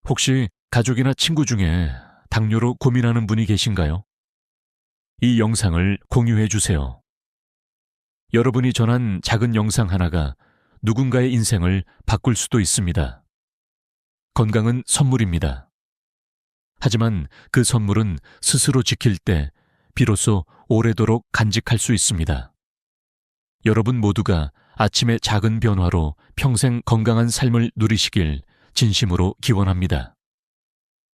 혹시 가족이나 친구 중에 당뇨로 고민하는 분이 계신가요? 이 영상을 공유해 주세요. 여러분이 전한 작은 영상 하나가 누군가의 인생을 바꿀 수도 있습니다. 건강은 선물입니다. 하지만 그 선물은 스스로 지킬 때 비로소 오래도록 간직할 수 있습니다. 여러분 모두가 아침의 작은 변화로 평생 건강한 삶을 누리시길 진심으로 기원합니다.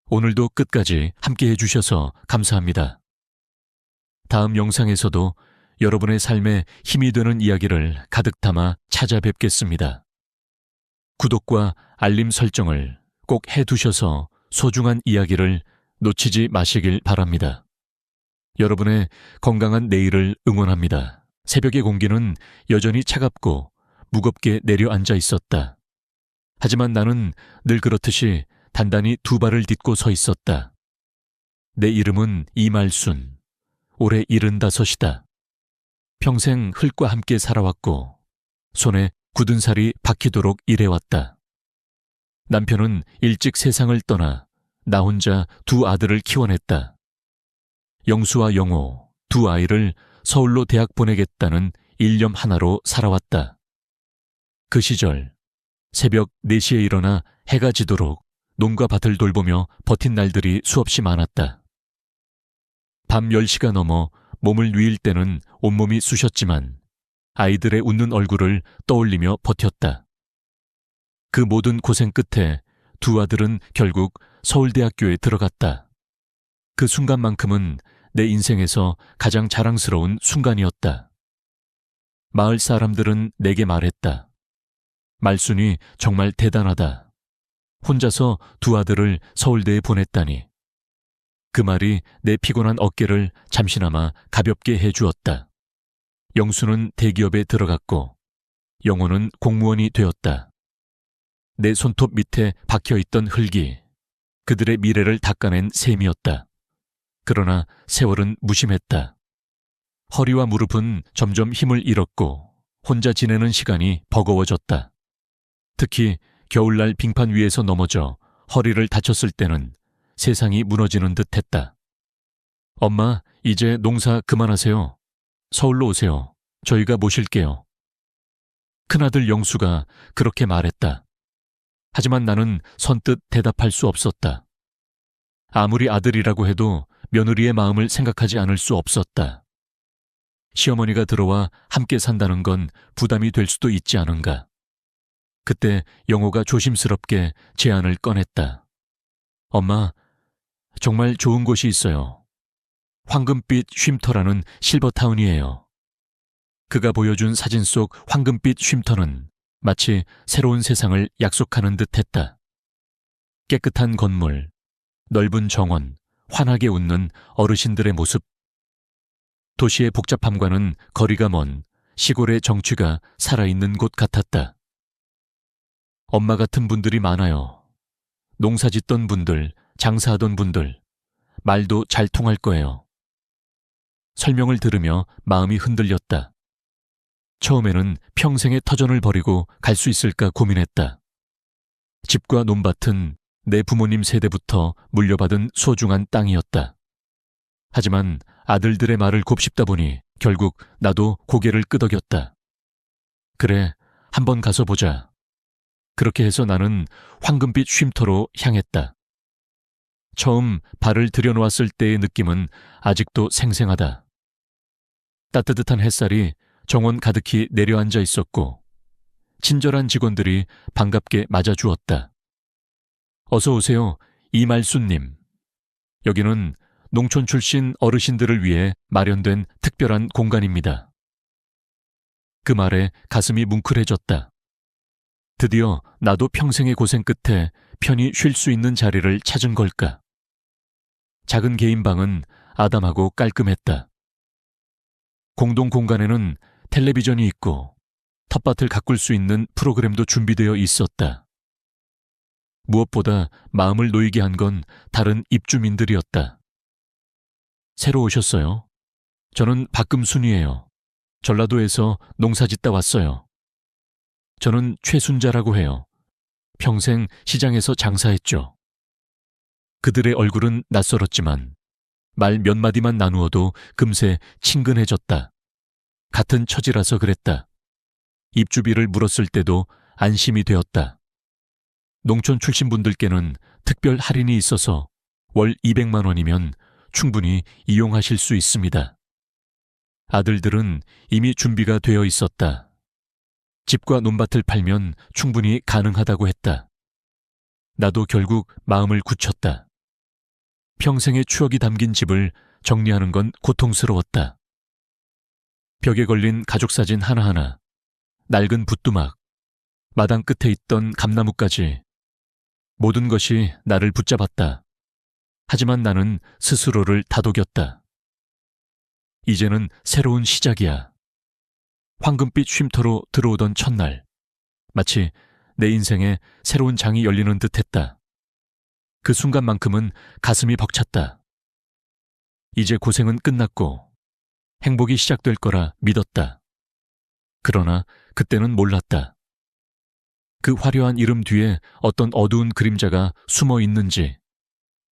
오늘도 끝까지 함께 해주셔서 감사합니다. 다음 영상에서도 여러분의 삶에 힘이 되는 이야기를 가득 담아 찾아뵙겠습니다. 구독과 알림 설정을 꼭 해두셔서 소중한 이야기를 놓치지 마시길 바랍니다. 여러분의 건강한 내일을 응원합니다. 새벽의 공기는 여전히 차갑고 무겁게 내려앉아 있었다. 하지만 나는 늘 그렇듯이 단단히 두 발을 딛고 서 있었다. 내 이름은 이말순. 올해 75이다. 평생 흙과 함께 살아왔고 손에 굳은 살이 박히도록 일해왔다. 남편은 일찍 세상을 떠나 나 혼자 두 아들을 키워냈다. 영수와 영호 두 아이를 서울로 대학 보내겠다는 일념 하나로 살아왔다. 그 시절 새벽 4시에 일어나 해가 지도록 농가 밭을 돌보며 버틴 날들이 수없이 많았다. 밤 10시가 넘어 몸을 누일 때는 온몸이 쑤셨지만 아이들의 웃는 얼굴을 떠올리며 버텼다. 그 모든 고생 끝에 두 아들은 결국 서울대학교에 들어갔다. 그 순간만큼은 내 인생에서 가장 자랑스러운 순간이었다. 마을 사람들은 내게 말했다. 말순이 정말 대단하다. 혼자서 두 아들을 서울대에 보냈다니. 그 말이 내 피곤한 어깨를 잠시나마 가볍게 해주었다. 영수는 대기업에 들어갔고 영호는 공무원이 되었다. 내 손톱 밑에 박혀있던 흙이 그들의 미래를 닦아낸 셈이었다. 그러나 세월은 무심했다. 허리와 무릎은 점점 힘을 잃었고 혼자 지내는 시간이 버거워졌다. 특히 겨울날 빙판 위에서 넘어져 허리를 다쳤을 때는 세상이 무너지는 듯 했다. 엄마, 이제 농사 그만하세요. 서울로 오세요. 저희가 모실게요. 큰아들 영수가 그렇게 말했다. 하지만 나는 선뜻 대답할 수 없었다. 아무리 아들이라고 해도 며느리의 마음을 생각하지 않을 수 없었다. 시어머니가 들어와 함께 산다는 건 부담이 될 수도 있지 않은가. 그때 영호가 조심스럽게 제안을 꺼냈다. 엄마, 정말 좋은 곳이 있어요. 황금빛 쉼터라는 실버타운이에요. 그가 보여준 사진 속 황금빛 쉼터는 마치 새로운 세상을 약속하는 듯 했다. 깨끗한 건물, 넓은 정원, 환하게 웃는 어르신들의 모습. 도시의 복잡함과는 거리가 먼 시골의 정취가 살아있는 곳 같았다. 엄마 같은 분들이 많아요. 농사 짓던 분들, 장사하던 분들, 말도 잘 통할 거예요. 설명을 들으며 마음이 흔들렸다. 처음에는 평생의 터전을 버리고 갈 수 있을까 고민했다. 집과 논밭은 내 부모님 세대부터 물려받은 소중한 땅이었다. 하지만 아들들의 말을 곱씹다 보니 결국 나도 고개를 끄덕였다. 그래, 한번 가서 보자. 그렇게 해서 나는 황금빛 쉼터로 향했다. 처음 발을 들여놓았을 때의 느낌은 아직도 생생하다. 따뜻한 햇살이 정원 가득히 내려앉아 있었고 친절한 직원들이 반갑게 맞아주었다. 어서 오세요, 이말순님. 여기는 농촌 출신 어르신들을 위해 마련된 특별한 공간입니다. 그 말에 가슴이 뭉클해졌다. 드디어 나도 평생의 고생 끝에 편히 쉴 수 있는 자리를 찾은 걸까. 작은 개인 방은 아담하고 깔끔했다. 공동 공간에는 텔레비전이 있고 텃밭을 가꿀 수 있는 프로그램도 준비되어 있었다. 무엇보다 마음을 놓이게 한 건 다른 입주민들이었다. 새로 오셨어요? 저는 박금순이에요. 전라도에서 농사 짓다 왔어요. 저는 최순자라고 해요. 평생 시장에서 장사했죠. 그들의 얼굴은 낯설었지만 말 몇 마디만 나누어도 금세 친근해졌다. 같은 처지라서 그랬다. 입주비를 물었을 때도 안심이 되었다. 농촌 출신 분들께는 특별 할인이 있어서 월 200만 원이면 충분히 이용하실 수 있습니다. 아들들은 이미 준비가 되어 있었다. 집과 논밭을 팔면 충분히 가능하다고 했다. 나도 결국 마음을 굳혔다. 평생의 추억이 담긴 집을 정리하는 건 고통스러웠다. 벽에 걸린 가족사진 하나하나, 낡은 붓두막, 마당 끝에 있던 감나무까지 모든 것이 나를 붙잡았다. 하지만 나는 스스로를 다독였다. 이제는 새로운 시작이야. 황금빛 쉼터로 들어오던 첫날, 마치 내 인생에 새로운 장이 열리는 듯했다. 그 순간만큼은 가슴이 벅찼다. 이제 고생은 끝났고 행복이 시작될 거라 믿었다. 그러나 그때는 몰랐다. 그 화려한 이름 뒤에 어떤 어두운 그림자가 숨어 있는지,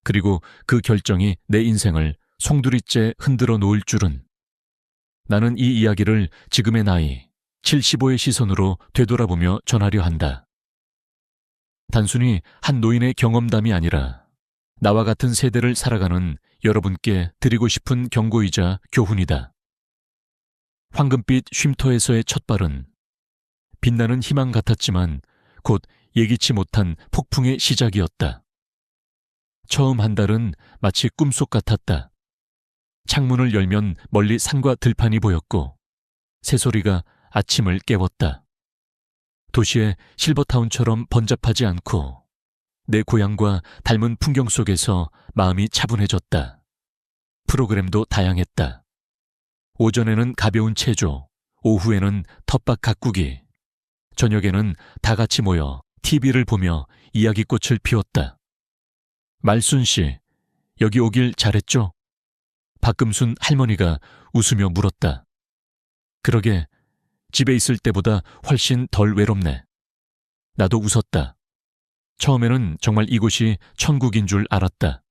그리고 그 결정이 내 인생을 송두리째 흔들어 놓을 줄은. 나는 이 이야기를 지금의 나이 75의 시선으로 되돌아보며 전하려 한다. 단순히 한 노인의 경험담이 아니라 나와 같은 세대를 살아가는 여러분께 드리고 싶은 경고이자 교훈이다. 황금빛 쉼터에서의 첫 발은 빛나는 희망 같았지만 곧 예기치 못한 폭풍의 시작이었다. 처음 한 달은 마치 꿈속 같았다. 창문을 열면 멀리 산과 들판이 보였고 새소리가 아침을 깨웠다. 도시의 실버타운처럼 번잡하지 않고 내 고향과 닮은 풍경 속에서 마음이 차분해졌다. 프로그램도 다양했다. 오전에는 가벼운 체조, 오후에는 텃밭 가꾸기, 저녁에는 다 같이 모여 TV를 보며 이야기꽃을 피웠다. 말순 씨, 여기 오길 잘했죠? 박금순 할머니가 웃으며 물었다. 그러게, 집에 있을 때보다 훨씬 덜 외롭네. 나도 웃었다. 처음에는 정말 이곳이 천국인 줄 알았다.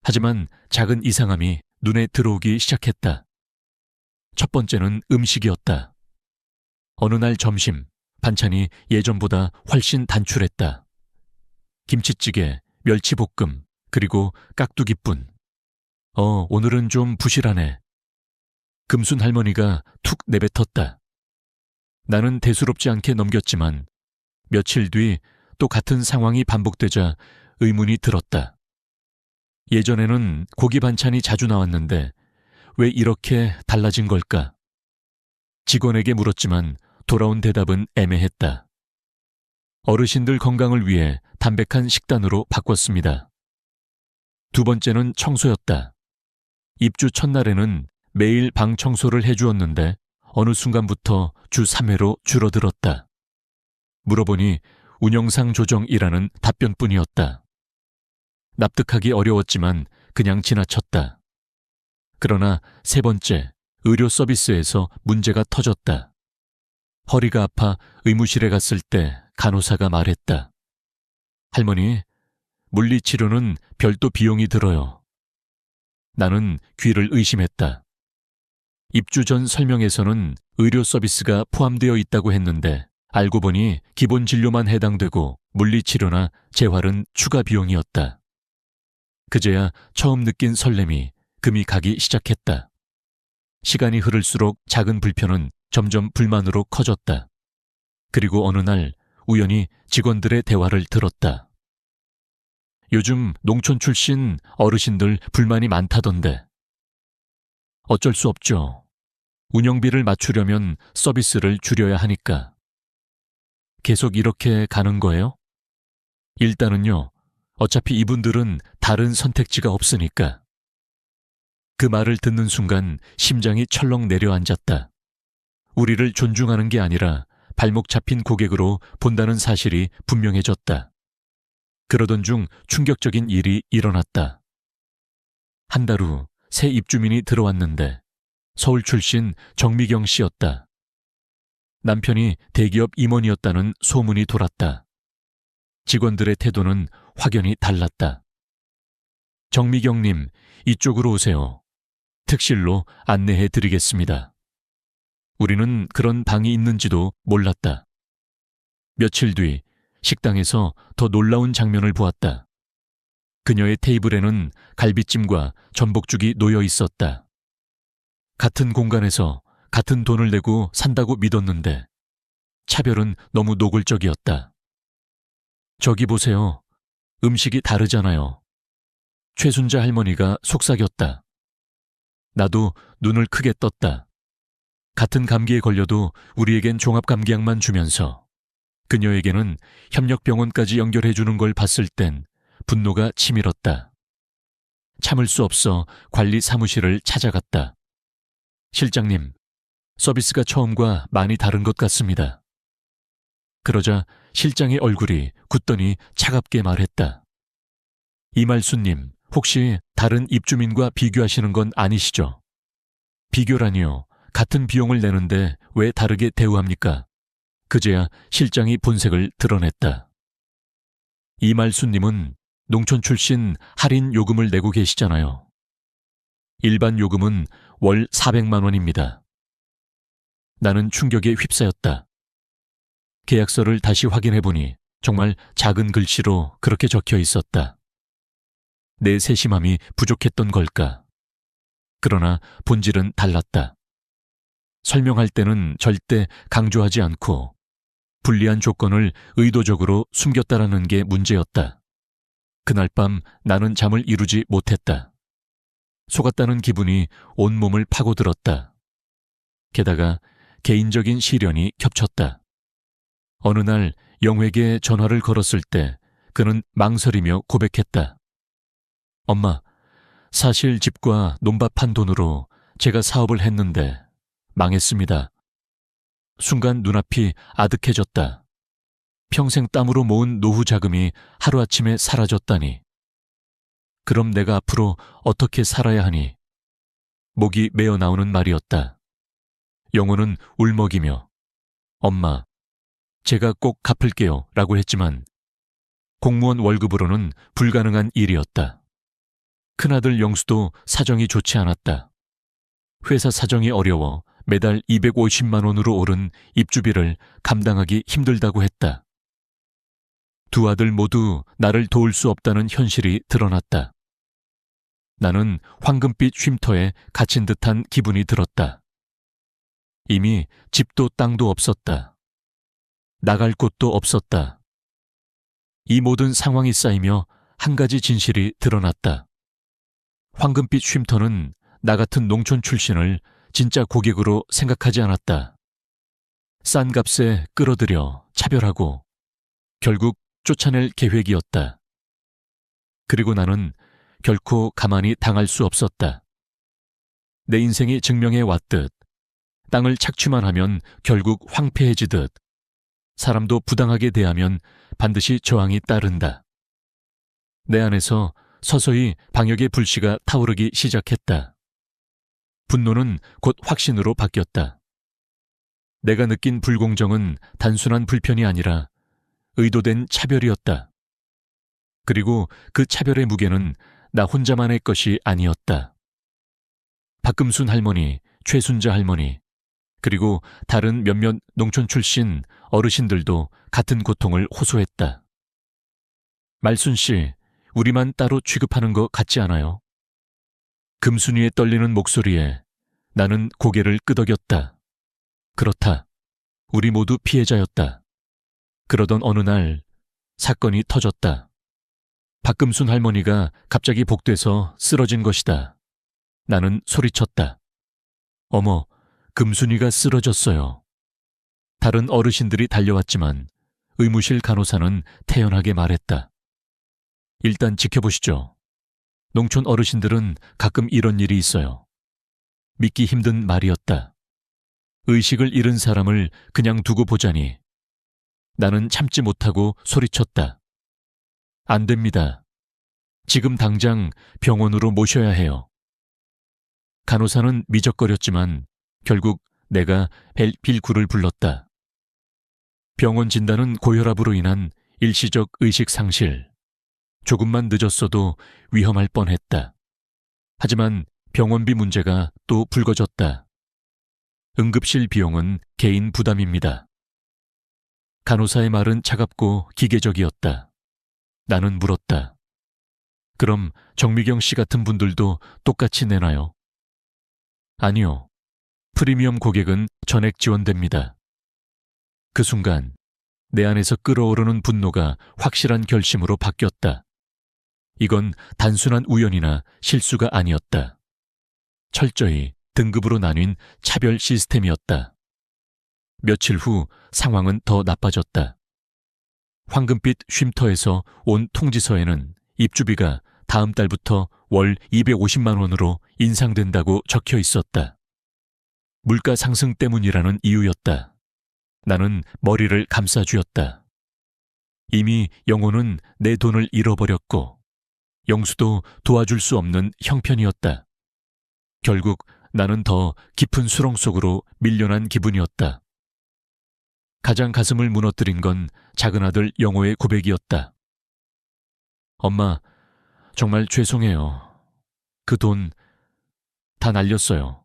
하지만 작은 이상함이 눈에 들어오기 시작했다. 첫 번째는 음식이었다. 어느 날 점심, 반찬이 예전보다 훨씬 단출했다. 김치찌개, 멸치볶음, 그리고 깍두기뿐. 오늘은 좀 부실하네. 금순 할머니가 툭 내뱉었다. 나는 대수롭지 않게 넘겼지만 며칠 뒤 또 같은 상황이 반복되자 의문이 들었다. 예전에는 고기 반찬이 자주 나왔는데 왜 이렇게 달라진 걸까? 직원에게 물었지만 돌아온 대답은 애매했다. 어르신들 건강을 위해 담백한 식단으로 바꿨습니다. 두 번째는 청소였다. 입주 첫날에는 매일 방 청소를 해주었는데 어느 순간부터 주 3회로 줄어들었다. 물어보니 운영상 조정이라는 답변뿐이었다. 납득하기 어려웠지만 그냥 지나쳤다. 그러나 세 번째, 의료 서비스에서 문제가 터졌다. 허리가 아파 의무실에 갔을 때 간호사가 말했다. 할머니, 물리치료는 별도 비용이 들어요. 나는 귀를 의심했다. 입주 전 설명에서는 의료 서비스가 포함되어 있다고 했는데 알고 보니 기본 진료만 해당되고 물리치료나 재활은 추가 비용이었다. 그제야 처음 느낀 설렘이 금이 가기 시작했다. 시간이 흐를수록 작은 불편은 점점 불만으로 커졌다. 그리고 어느 날 우연히 직원들의 대화를 들었다. 요즘 농촌 출신 어르신들 불만이 많다던데. 어쩔 수 없죠. 운영비를 맞추려면 서비스를 줄여야 하니까. 계속 이렇게 가는 거예요? 일단은요. 어차피 이분들은 다른 선택지가 없으니까. 그 말을 듣는 순간 심장이 철렁 내려앉았다. 우리를 존중하는 게 아니라 발목 잡힌 고객으로 본다는 사실이 분명해졌다. 그러던 중 충격적인 일이 일어났다. 한 달 후 새 입주민이 들어왔는데 서울 출신 정미경 씨였다. 남편이 대기업 임원이었다는 소문이 돌았다. 직원들의 태도는 확연히 달랐다. 정미경님, 이쪽으로 오세요. 특실로 안내해 드리겠습니다. 우리는 그런 방이 있는지도 몰랐다. 며칠 뒤 식당에서 더 놀라운 장면을 보았다. 그녀의 테이블에는 갈비찜과 전복죽이 놓여 있었다. 같은 공간에서 같은 돈을 내고 산다고 믿었는데 차별은 너무 노골적이었다. 저기 보세요. 음식이 다르잖아요. 최순자 할머니가 속삭였다. 나도 눈을 크게 떴다. 같은 감기에 걸려도 우리에겐 종합감기약만 주면서 그녀에게는 협력병원까지 연결해주는 걸 봤을 땐 분노가 치밀었다. 참을 수 없어 관리 사무실을 찾아갔다. 실장님, 서비스가 처음과 많이 다른 것 같습니다. 그러자 실장의 얼굴이 굳더니 차갑게 말했다. 이말수님, 혹시 다른 입주민과 비교하시는 건 아니시죠? 비교라니요. 같은 비용을 내는데 왜 다르게 대우합니까? 그제야 실장이 본색을 드러냈다. 이말수님은 농촌 출신 할인 요금을 내고 계시잖아요. 일반 요금은 월 400만 원입니다. 나는 충격에 휩싸였다. 계약서를 다시 확인해보니 정말 작은 글씨로 그렇게 적혀 있었다. 내 세심함이 부족했던 걸까? 그러나 본질은 달랐다. 설명할 때는 절대 강조하지 않고 불리한 조건을 의도적으로 숨겼다라는 게 문제였다. 그날 밤 나는 잠을 이루지 못했다. 속았다는 기분이 온몸을 파고들었다. 게다가 개인적인 시련이 겹쳤다. 어느 날 영회에게 전화를 걸었을 때 그는 망설이며 고백했다. 엄마, 사실 집과 논밭 판 돈으로 제가 사업을 했는데 망했습니다. 순간 눈앞이 아득해졌다. 평생 땀으로 모은 노후 자금이 하루아침에 사라졌다니. 그럼 내가 앞으로 어떻게 살아야 하니? 목이 메어 나오는 말이었다. 영호는 울먹이며 엄마, 제가 꼭 갚을게요 라고 했지만 공무원 월급으로는 불가능한 일이었다. 큰아들 영수도 사정이 좋지 않았다. 회사 사정이 어려워 매달 250만 원으로 오른 입주비를 감당하기 힘들다고 했다. 두 아들 모두 나를 도울 수 없다는 현실이 드러났다. 나는 황금빛 쉼터에 갇힌 듯한 기분이 들었다. 이미 집도 땅도 없었다. 나갈 곳도 없었다. 이 모든 상황이 쌓이며 한 가지 진실이 드러났다. 황금빛 쉼터는 나 같은 농촌 출신을 진짜 고객으로 생각하지 않았다. 싼 값에 끌어들여 차별하고 결국 쫓아낼 계획이었다. 그리고 나는 결코 가만히 당할 수 없었다. 내 인생이 증명해 왔듯 땅을 착취만 하면 결국 황폐해지듯 사람도 부당하게 대하면 반드시 저항이 따른다. 내 안에서 서서히 방역의 불씨가 타오르기 시작했다. 분노는 곧 확신으로 바뀌었다. 내가 느낀 불공정은 단순한 불편이 아니라 의도된 차별이었다. 그리고 그 차별의 무게는 나 혼자만의 것이 아니었다. 박금순 할머니, 최순자 할머니, 그리고 다른 몇몇 농촌 출신 어르신들도 같은 고통을 호소했다. 말순 씨, 우리만 따로 취급하는 것 같지 않아요? 금순이의 떨리는 목소리에 나는 고개를 끄덕였다. 그렇다. 우리 모두 피해자였다. 그러던 어느 날 사건이 터졌다. 박금순 할머니가 갑자기 복돼서 쓰러진 것이다. 나는 소리쳤다. 어머, 금순이가 쓰러졌어요. 다른 어르신들이 달려왔지만 의무실 간호사는 태연하게 말했다. 일단 지켜보시죠. 농촌 어르신들은 가끔 이런 일이 있어요. 믿기 힘든 말이었다. 의식을 잃은 사람을 그냥 두고 보자니 나는 참지 못하고 소리쳤다. 안 됩니다. 지금 당장 병원으로 모셔야 해요. 간호사는 미적거렸지만 결국 내가 빌구를 불렀다. 병원 진단은 고혈압으로 인한 일시적 의식 상실. 조금만 늦었어도 위험할 뻔했다. 하지만 병원비 문제가 또 불거졌다. 응급실 비용은 개인 부담입니다. 간호사의 말은 차갑고 기계적이었다. 나는 물었다. 그럼 정미경 씨 같은 분들도 똑같이 내나요? 아니요. 프리미엄 고객은 전액 지원됩니다. 그 순간 내 안에서 끓어오르는 분노가 확실한 결심으로 바뀌었다. 이건 단순한 우연이나 실수가 아니었다. 철저히 등급으로 나뉜 차별 시스템이었다. 며칠 후 상황은 더 나빠졌다. 황금빛 쉼터에서 온 통지서에는 입주비가 다음 달부터 월 250만 원으로 인상된다고 적혀 있었다. 물가 상승 때문이라는 이유였다. 나는 머리를 감싸쥐었다. 이미 영호는 내 돈을 잃어버렸고 영수도 도와줄 수 없는 형편이었다. 결국 나는 더 깊은 수렁 속으로 밀려난 기분이었다. 가장 가슴을 무너뜨린 건 작은 아들 영호의 고백이었다. 엄마, 정말 죄송해요. 그 돈 다 날렸어요.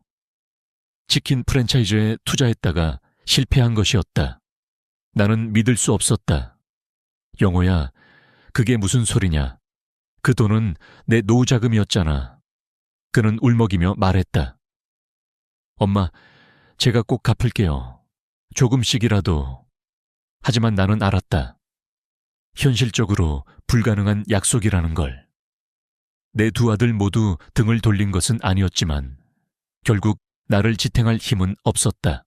치킨 프랜차이즈에 투자했다가 실패한 것이었다. 나는 믿을 수 없었다. 영호야, 그게 무슨 소리냐. 그 돈은 내 노후 자금이었잖아. 그는 울먹이며 말했다. 엄마, 제가 꼭 갚을게요. 조금씩이라도. 하지만 나는 알았다. 현실적으로 불가능한 약속이라는 걸. 내 두 아들 모두 등을 돌린 것은 아니었지만 결국 나를 지탱할 힘은 없었다.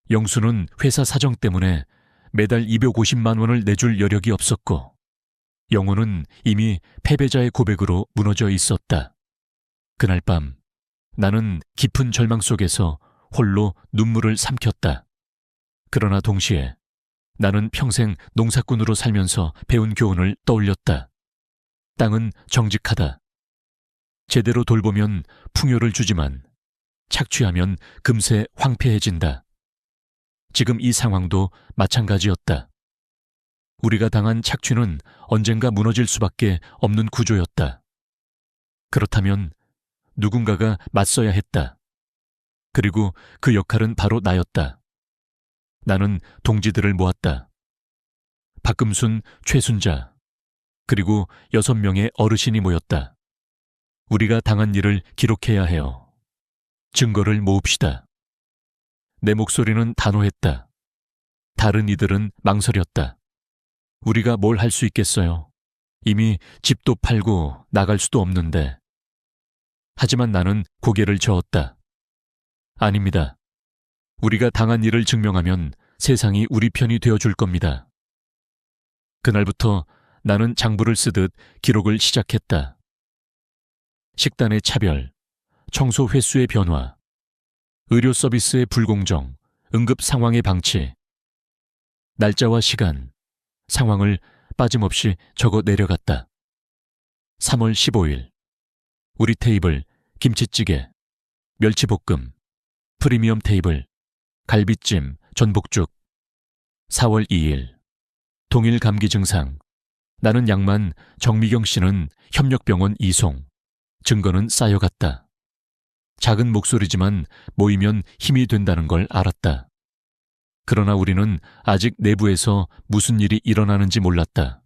영수는 회사 사정 때문에 매달 250만 원을 내줄 여력이 없었고 영호는 이미 패배자의 고백으로 무너져 있었다. 그날 밤 나는 깊은 절망 속에서 홀로 눈물을 삼켰다. 그러나 동시에 나는 평생 농사꾼으로 살면서 배운 교훈을 떠올렸다. 땅은 정직하다. 제대로 돌보면 풍요를 주지만 착취하면 금세 황폐해진다. 지금 이 상황도 마찬가지였다. 우리가 당한 착취는 언젠가 무너질 수밖에 없는 구조였다. 그렇다면 누군가가 맞서야 했다. 그리고 그 역할은 바로 나였다. 나는 동지들을 모았다. 박금순, 최순자, 그리고 6명의 어르신이 모였다. 우리가 당한 일을 기록해야 해요. 증거를 모읍시다. 내 목소리는 단호했다. 다른 이들은 망설였다. 우리가 뭘 할 수 있겠어요? 이미 집도 팔고 나갈 수도 없는데. 하지만 나는 고개를 저었다. 아닙니다. 우리가 당한 일을 증명하면 세상이 우리 편이 되어줄 겁니다. 그날부터 나는 장부를 쓰듯 기록을 시작했다. 식단의 차별, 청소 횟수의 변화, 의료 서비스의 불공정, 응급 상황의 방치, 날짜와 시간, 상황을 빠짐없이 적어 내려갔다. 3월 15일, 우리 테이블 김치찌개, 멸치볶음, 프리미엄 테이블, 갈비찜, 전복죽. 4월 2일, 동일 감기 증상, 나는 약만, 정미경 씨는 협력병원 이송. 증거는 쌓여갔다. 작은 목소리지만 모이면 힘이 된다는 걸 알았다. 그러나 우리는 아직 내부에서 무슨 일이 일어나는지 몰랐다.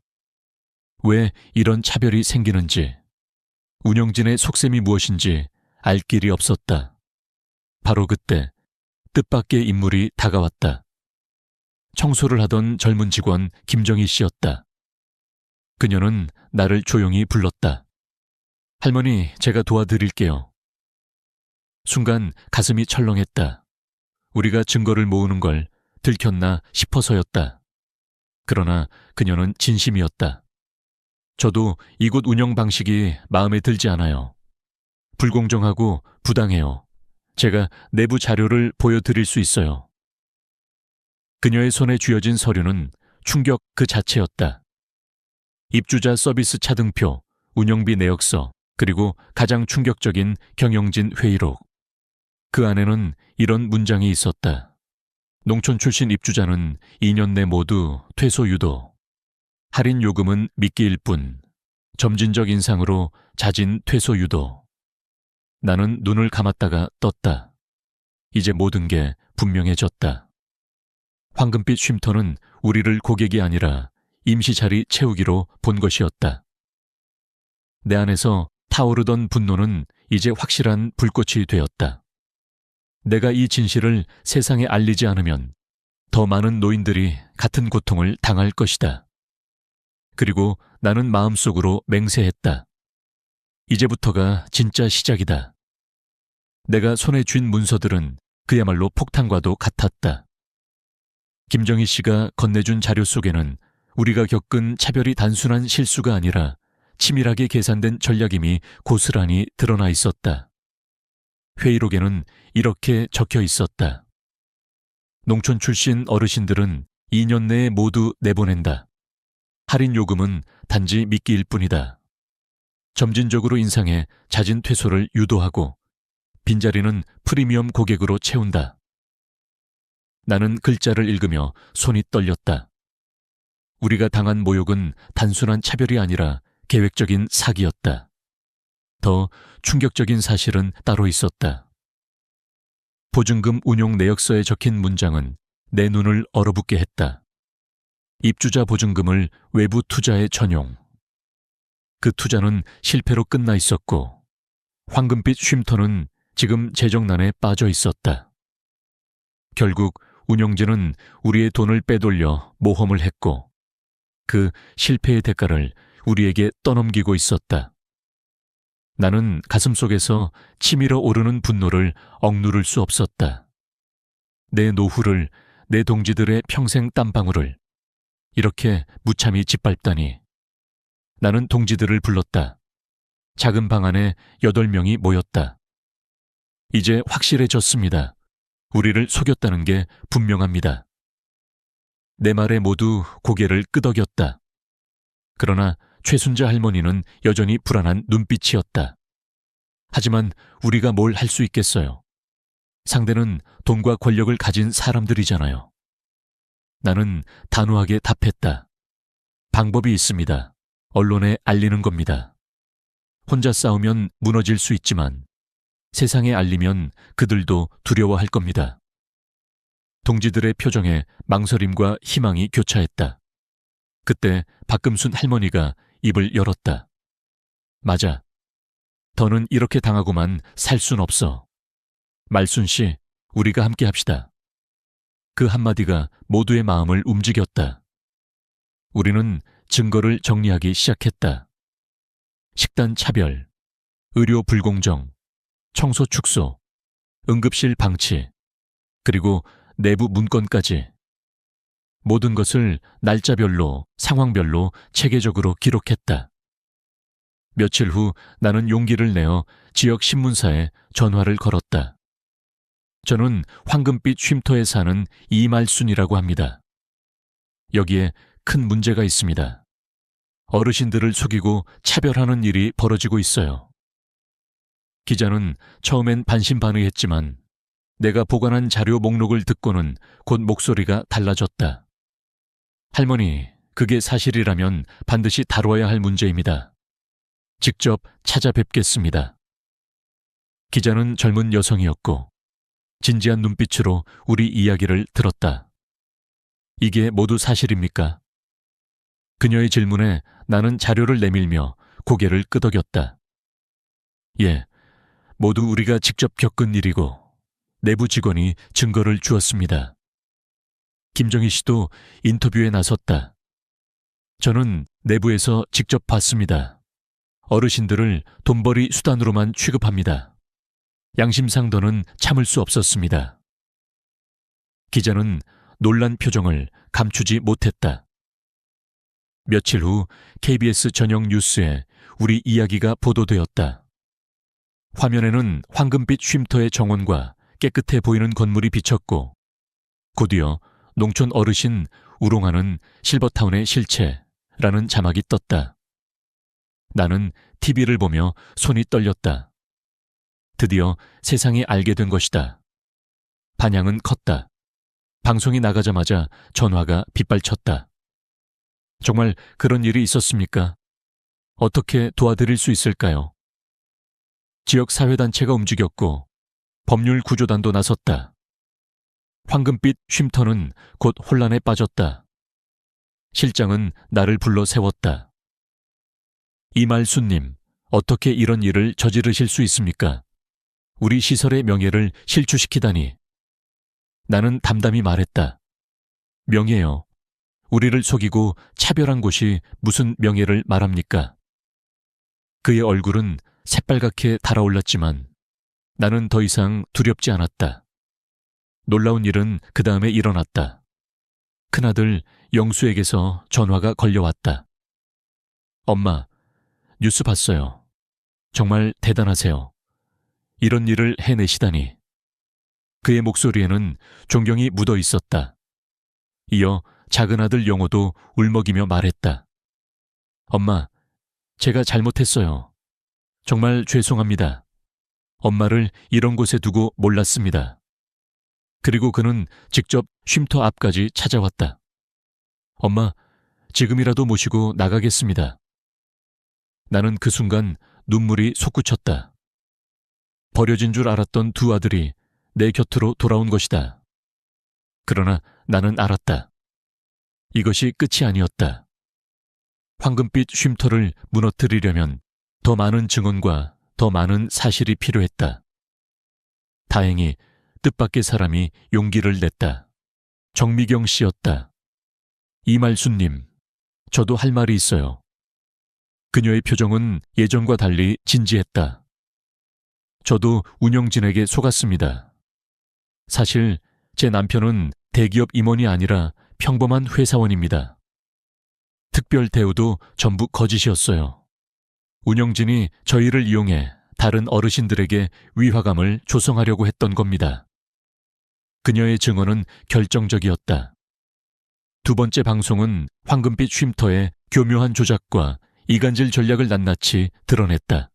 왜 이런 차별이 생기는지, 운영진의 속셈이 무엇인지 알 길이 없었다. 바로 그때 뜻밖의 인물이 다가왔다. 청소를 하던 젊은 직원 김정희 씨였다. 그녀는 나를 조용히 불렀다. 할머니, 제가 도와드릴게요. 순간 가슴이 철렁했다. 우리가 증거를 모으는 걸 들켰나 싶어서였다. 그러나 그녀는 진심이었다. 저도 이곳 운영 방식이 마음에 들지 않아요. 불공정하고 부당해요. 제가 내부 자료를 보여드릴 수 있어요. 그녀의 손에 쥐어진 서류는 충격 그 자체였다. 입주자 서비스 차등표, 운영비 내역서, 그리고 가장 충격적인 경영진 회의록. 그 안에는 이런 문장이 있었다. 농촌 출신 입주자는 2년 내 모두 퇴소 유도. 할인 요금은 미끼일 뿐. 점진적 인상으로 자진 퇴소 유도. 나는 눈을 감았다가 떴다. 이제 모든 게 분명해졌다. 황금빛 쉼터는 우리를 고객이 아니라 임시 자리 채우기로 본 것이었다. 내 안에서 타오르던 분노는 이제 확실한 불꽃이 되었다. 내가 이 진실을 세상에 알리지 않으면 더 많은 노인들이 같은 고통을 당할 것이다. 그리고 나는 마음속으로 맹세했다. 이제부터가 진짜 시작이다. 내가 손에 쥔 문서들은 그야말로 폭탄과도 같았다. 김정희 씨가 건네준 자료 속에는 우리가 겪은 차별이 단순한 실수가 아니라 치밀하게 계산된 전략임이 고스란히 드러나 있었다. 회의록에는 이렇게 적혀 있었다. 농촌 출신 어르신들은 2년 내에 모두 내보낸다. 할인 요금은 단지 미끼일 뿐이다. 점진적으로 인상해 잦은 퇴소를 유도하고 빈자리는 프리미엄 고객으로 채운다. 나는 글자를 읽으며 손이 떨렸다. 우리가 당한 모욕은 단순한 차별이 아니라 계획적인 사기였다. 더 충격적인 사실은 따로 있었다. 보증금 운용 내역서에 적힌 문장은 내 눈을 얼어붙게 했다. 입주자 보증금을 외부 투자에 전용. 그 투자는 실패로 끝나 있었고 황금빛 쉼터는 지금 재정난에 빠져 있었다. 결국 운영진은 우리의 돈을 빼돌려 모험을 했고 그 실패의 대가를 우리에게 떠넘기고 있었다. 나는 가슴속에서 치밀어 오르는 분노를 억누를 수 없었다. 내 노후를, 내 동지들의 평생 땀방울을 이렇게 무참히 짓밟다니. 나는 동지들을 불렀다. 작은 방 안에 8명이 모였다. 이제 확실해졌습니다. 우리를 속였다는 게 분명합니다. 내 말에 모두 고개를 끄덕였다. 그러나 최순자 할머니는 여전히 불안한 눈빛이었다. 하지만 우리가 뭘 할 수 있겠어요. 상대는 돈과 권력을 가진 사람들이잖아요. 나는 단호하게 답했다. 방법이 있습니다. 언론에 알리는 겁니다. 혼자 싸우면 무너질 수 있지만 세상에 알리면 그들도 두려워할 겁니다. 동지들의 표정에 망설임과 희망이 교차했다. 그때 박금순 할머니가 입을 열었다. 맞아. 더는 이렇게 당하고만 살 순 없어. 말순 씨, 우리가 함께 합시다. 그 한마디가 모두의 마음을 움직였다. 우리는 증거를 정리하기 시작했다. 식단 차별, 의료 불공정, 청소 축소, 응급실 방치, 그리고 내부 문건까지. 모든 것을 날짜별로, 상황별로 체계적으로 기록했다. 며칠 후 나는 용기를 내어 지역 신문사에 전화를 걸었다. 저는 황금빛 쉼터에 사는 이말순이라고 합니다. 여기에 큰 문제가 있습니다. 어르신들을 속이고 차별하는 일이 벌어지고 있어요. 기자는 처음엔 반신반의했지만 내가 보관한 자료 목록을 듣고는 곧 목소리가 달라졌다. 할머니, 그게 사실이라면 반드시 다뤄야 할 문제입니다. 직접 찾아뵙겠습니다. 기자는 젊은 여성이었고 진지한 눈빛으로 우리 이야기를 들었다. 이게 모두 사실입니까? 그녀의 질문에 나는 자료를 내밀며 고개를 끄덕였다. 예, 모두 우리가 직접 겪은 일이고 내부 직원이 증거를 주었습니다. 김정희 씨도 인터뷰에 나섰다. 저는 내부에서 직접 봤습니다. 어르신들을 돈벌이 수단으로만 취급합니다. 양심상 더는 참을 수 없었습니다. 기자는 놀란 표정을 감추지 못했다. 며칠 후 KBS 저녁 뉴스에 우리 이야기가 보도되었다. 화면에는 황금빛 쉼터의 정원과 깨끗해 보이는 건물이 비쳤고 곧이어 농촌 어르신 우롱하는 실버타운의 실체라는 자막이 떴다. 나는 TV를 보며 손이 떨렸다. 드디어 세상이 알게 된 것이다. 반향은 컸다. 방송이 나가자마자 전화가 빗발쳤다. 정말 그런 일이 있었습니까? 어떻게 도와드릴 수 있을까요? 지역 사회단체가 움직였고 법률 구조단도 나섰다. 황금빛 쉼터는 곧 혼란에 빠졌다. 실장은 나를 불러 세웠다. 이말순님, 어떻게 이런 일을 저지르실 수 있습니까? 우리 시설의 명예를 실추시키다니. 나는 담담히 말했다. 명예요. 우리를 속이고 차별한 곳이 무슨 명예를 말합니까? 그의 얼굴은 새빨갛게 달아올랐지만 나는 더 이상 두렵지 않았다. 놀라운 일은 그 다음에 일어났다. 큰아들 영수에게서 전화가 걸려왔다. 엄마, 뉴스 봤어요. 정말 대단하세요. 이런 일을 해내시다니. 그의 목소리에는 존경이 묻어 있었다. 이어 작은 아들 영호도 울먹이며 말했다. 엄마, 제가 잘못했어요. 정말 죄송합니다. 엄마를 이런 곳에 두고 몰랐습니다. 그리고 그는 직접 쉼터 앞까지 찾아왔다. 엄마, 지금이라도 모시고 나가겠습니다. 나는 그 순간 눈물이 솟구쳤다. 버려진 줄 알았던 두 아들이 내 곁으로 돌아온 것이다. 그러나 나는 알았다. 이것이 끝이 아니었다. 황금빛 쉼터를 무너뜨리려면 더 많은 증언과 더 많은 사실이 필요했다. 다행히 뜻밖의 사람이 용기를 냈다. 정미경 씨였다. 이말순님, 저도 할 말이 있어요. 그녀의 표정은 예전과 달리 진지했다. 저도 운영진에게 속았습니다. 사실 제 남편은 대기업 임원이 아니라 평범한 회사원입니다. 특별 대우도 전부 거짓이었어요. 운영진이 저희를 이용해 다른 어르신들에게 위화감을 조성하려고 했던 겁니다. 그녀의 증언은 결정적이었다. 두 번째 방송은 황금빛 쉼터의 교묘한 조작과 이간질 전략을 낱낱이 드러냈다.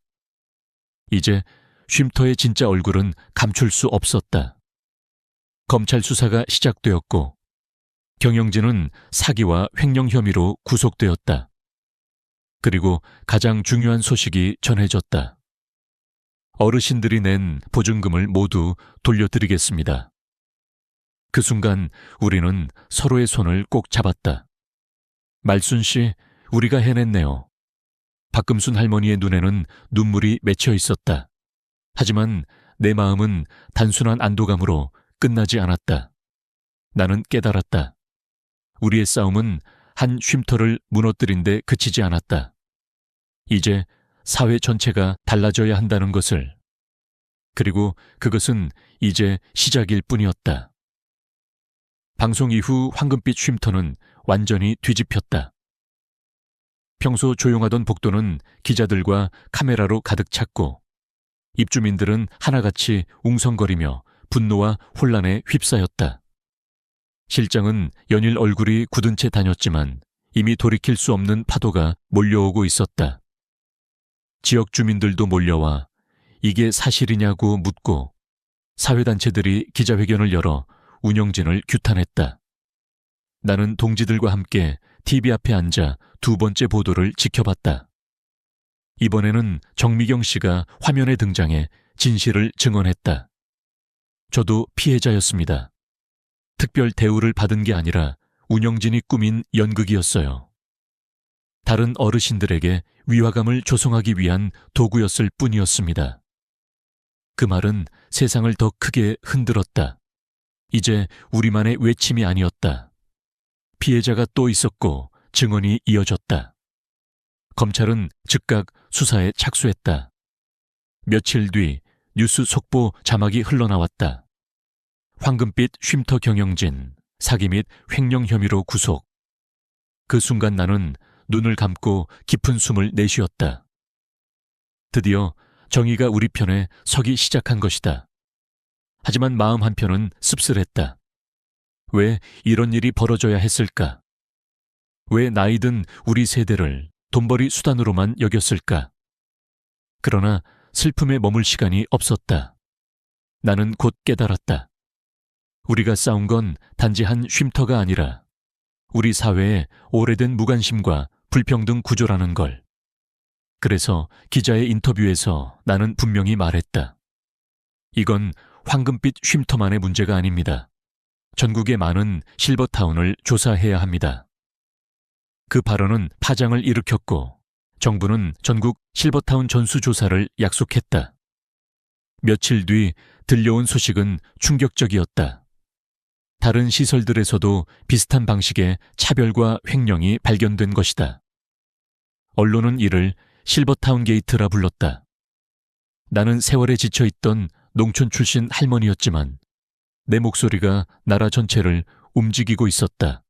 이제 쉼터의 진짜 얼굴은 감출 수 없었다. 검찰 수사가 시작되었고 경영진은 사기와 횡령 혐의로 구속되었다. 그리고 가장 중요한 소식이 전해졌다. 어르신들이 낸 보증금을 모두 돌려드리겠습니다. 그 순간 우리는 서로의 손을 꼭 잡았다. 말순 씨, 우리가 해냈네요. 박금순 할머니의 눈에는 눈물이 맺혀 있었다. 하지만 내 마음은 단순한 안도감으로 끝나지 않았다. 나는 깨달았다. 우리의 싸움은 한 쉼터를 무너뜨린 데 그치지 않았다. 이제 사회 전체가 달라져야 한다는 것을. 그리고 그것은 이제 시작일 뿐이었다. 방송 이후 황금빛 쉼터는 완전히 뒤집혔다. 평소 조용하던 복도는 기자들과 카메라로 가득 찼고 입주민들은 하나같이 웅성거리며 분노와 혼란에 휩싸였다. 실장은 연일 얼굴이 굳은 채 다녔지만 이미 돌이킬 수 없는 파도가 몰려오고 있었다. 지역 주민들도 몰려와 이게 사실이냐고 묻고 사회단체들이 기자회견을 열어 운영진을 규탄했다. 나는 동지들과 함께 TV 앞에 앉아 두 번째 보도를 지켜봤다. 이번에는 정미경 씨가 화면에 등장해 진실을 증언했다. 저도 피해자였습니다. 특별 대우를 받은 게 아니라 운영진이 꾸민 연극이었어요. 다른 어르신들에게 위화감을 조성하기 위한 도구였을 뿐이었습니다. 그 말은 세상을 더 크게 흔들었다. 이제 우리만의 외침이 아니었다. 피해자가 또 있었고 증언이 이어졌다. 검찰은 즉각 수사에 착수했다. 며칠 뒤 뉴스 속보 자막이 흘러나왔다. 황금빛 쉼터 경영진, 사기 및 횡령 혐의로 구속. 그 순간 나는 눈을 감고 깊은 숨을 내쉬었다. 드디어 정의가 우리 편에 서기 시작한 것이다. 하지만 마음 한편은 씁쓸했다. 왜 이런 일이 벌어져야 했을까? 왜 나이든 우리 세대를 돈벌이 수단으로만 여겼을까? 그러나 슬픔에 머물 시간이 없었다. 나는 곧 깨달았다. 우리가 싸운 건 단지 한 쉼터가 아니라 우리 사회의 오래된 무관심과 불평등 구조라는 걸. 그래서 기자의 인터뷰에서 나는 분명히 말했다. 이건 황금빛 쉼터만의 문제가 아닙니다. 전국의 많은 실버타운을 조사해야 합니다. 그 발언은 파장을 일으켰고 정부는 전국 실버타운 전수조사를 약속했다. 며칠 뒤 들려온 소식은 충격적이었다. 다른 시설들에서도 비슷한 방식의 차별과 횡령이 발견된 것이다. 언론은 이를 실버타운 게이트라 불렀다. 나는 세월에 지쳐있던 농촌 출신 할머니였지만 내 목소리가 나라 전체를 움직이고 있었다.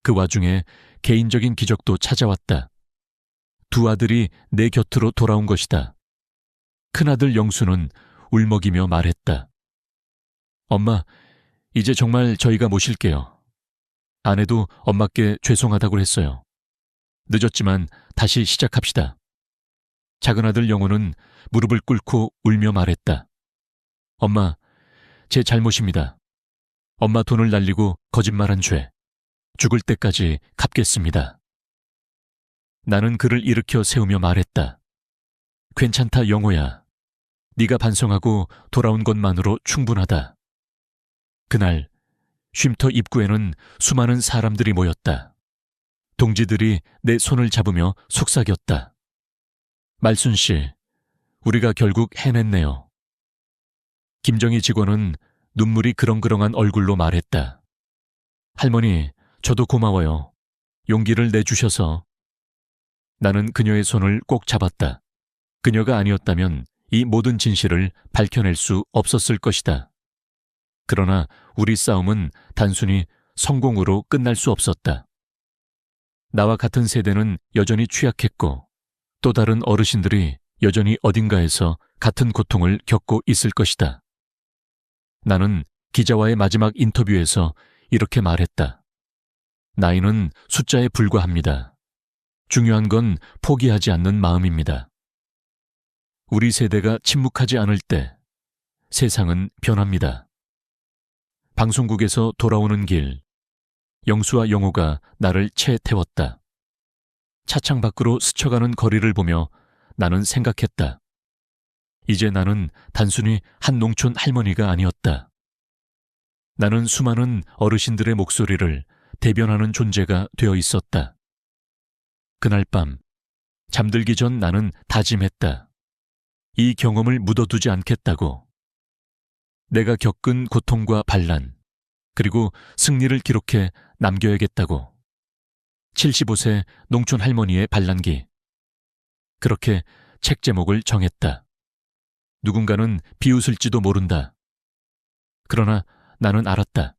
그 와중에 개인적인 기적도 찾아왔다. 두 아들이 내 곁으로 돌아온 것이다. 큰아들 영수는 울먹이며 말했다. 엄마, 이제 정말 저희가 모실게요. 아내도 엄마께 죄송하다고 했어요. 늦었지만 다시 시작합시다. 작은아들 영호는 무릎을 꿇고 울며 말했다. 엄마, 제 잘못입니다. 엄마 돈을 날리고 거짓말한 죄. 죽을 때까지 갚겠습니다. 나는 그를 일으켜 세우며 말했다. 괜찮다, 영호야. 네가 반성하고 돌아온 것만으로 충분하다. 그날 쉼터 입구에는 수많은 사람들이 모였다. 동지들이 내 손을 잡으며 속삭였다. 말순 씨, 우리가 결국 해냈네요. 김정희 직원은 눈물이 그렁그렁한 얼굴로 말했다. 할머니, 저도 고마워요. 용기를 내주셔서. 나는 그녀의 손을 꼭 잡았다. 그녀가 아니었다면 이 모든 진실을 밝혀낼 수 없었을 것이다. 그러나 우리 싸움은 단순히 성공으로 끝날 수 없었다. 나와 같은 세대는 여전히 취약했고 또 다른 어르신들이 여전히 어딘가에서 같은 고통을 겪고 있을 것이다. 나는 기자와의 마지막 인터뷰에서 이렇게 말했다. 나이는 숫자에 불과합니다. 중요한 건 포기하지 않는 마음입니다. 우리 세대가 침묵하지 않을 때 세상은 변합니다. 방송국에서 돌아오는 길, 영수와 영호가 나를 채 태웠다. 차창 밖으로 스쳐가는 거리를 보며 나는 생각했다. 이제 나는 단순히 한 농촌 할머니가 아니었다. 나는 수많은 어르신들의 목소리를 대변하는 존재가 되어 있었다. 그날 밤, 잠들기 전 나는 다짐했다. 이 경험을 묻어두지 않겠다고. 내가 겪은 고통과 반란, 그리고 승리를 기록해 남겨야겠다고. 75세 농촌 할머니의 반란기. 그렇게 책 제목을 정했다. 누군가는 비웃을지도 모른다. 그러나 나는 알았다.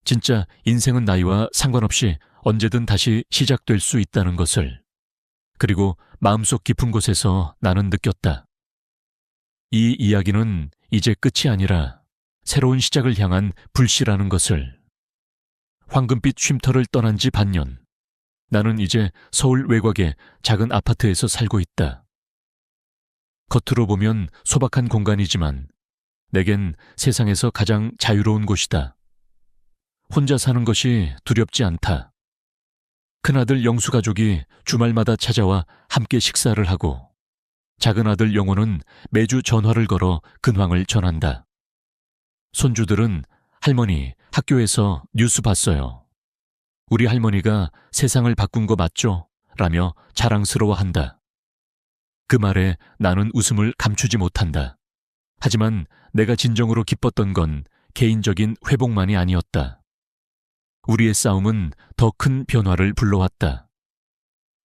진짜 인생은 나이와 상관없이 언제든 다시 시작될 수 있다는 것을. 그리고 마음속 깊은 곳에서 나는 느꼈다. 이 이야기는 이제 끝이 아니라 새로운 시작을 향한 불씨라는 것을. 황금빛 쉼터를 떠난 지 반년. 나는 이제 서울 외곽의 작은 아파트에서 살고 있다. 겉으로 보면 소박한 공간이지만 내겐 세상에서 가장 자유로운 곳이다. 혼자 사는 것이 두렵지 않다. 큰아들 영수 가족이 주말마다 찾아와 함께 식사를 하고 작은아들 영호는 매주 전화를 걸어 근황을 전한다. 손주들은 할머니, 학교에서 뉴스 봤어요. 우리 할머니가 세상을 바꾼 거 맞죠? 라며 자랑스러워한다. 그 말에 나는 웃음을 감추지 못한다. 하지만 내가 진정으로 기뻤던 건 개인적인 회복만이 아니었다. 우리의 싸움은 더 큰 변화를 불러왔다.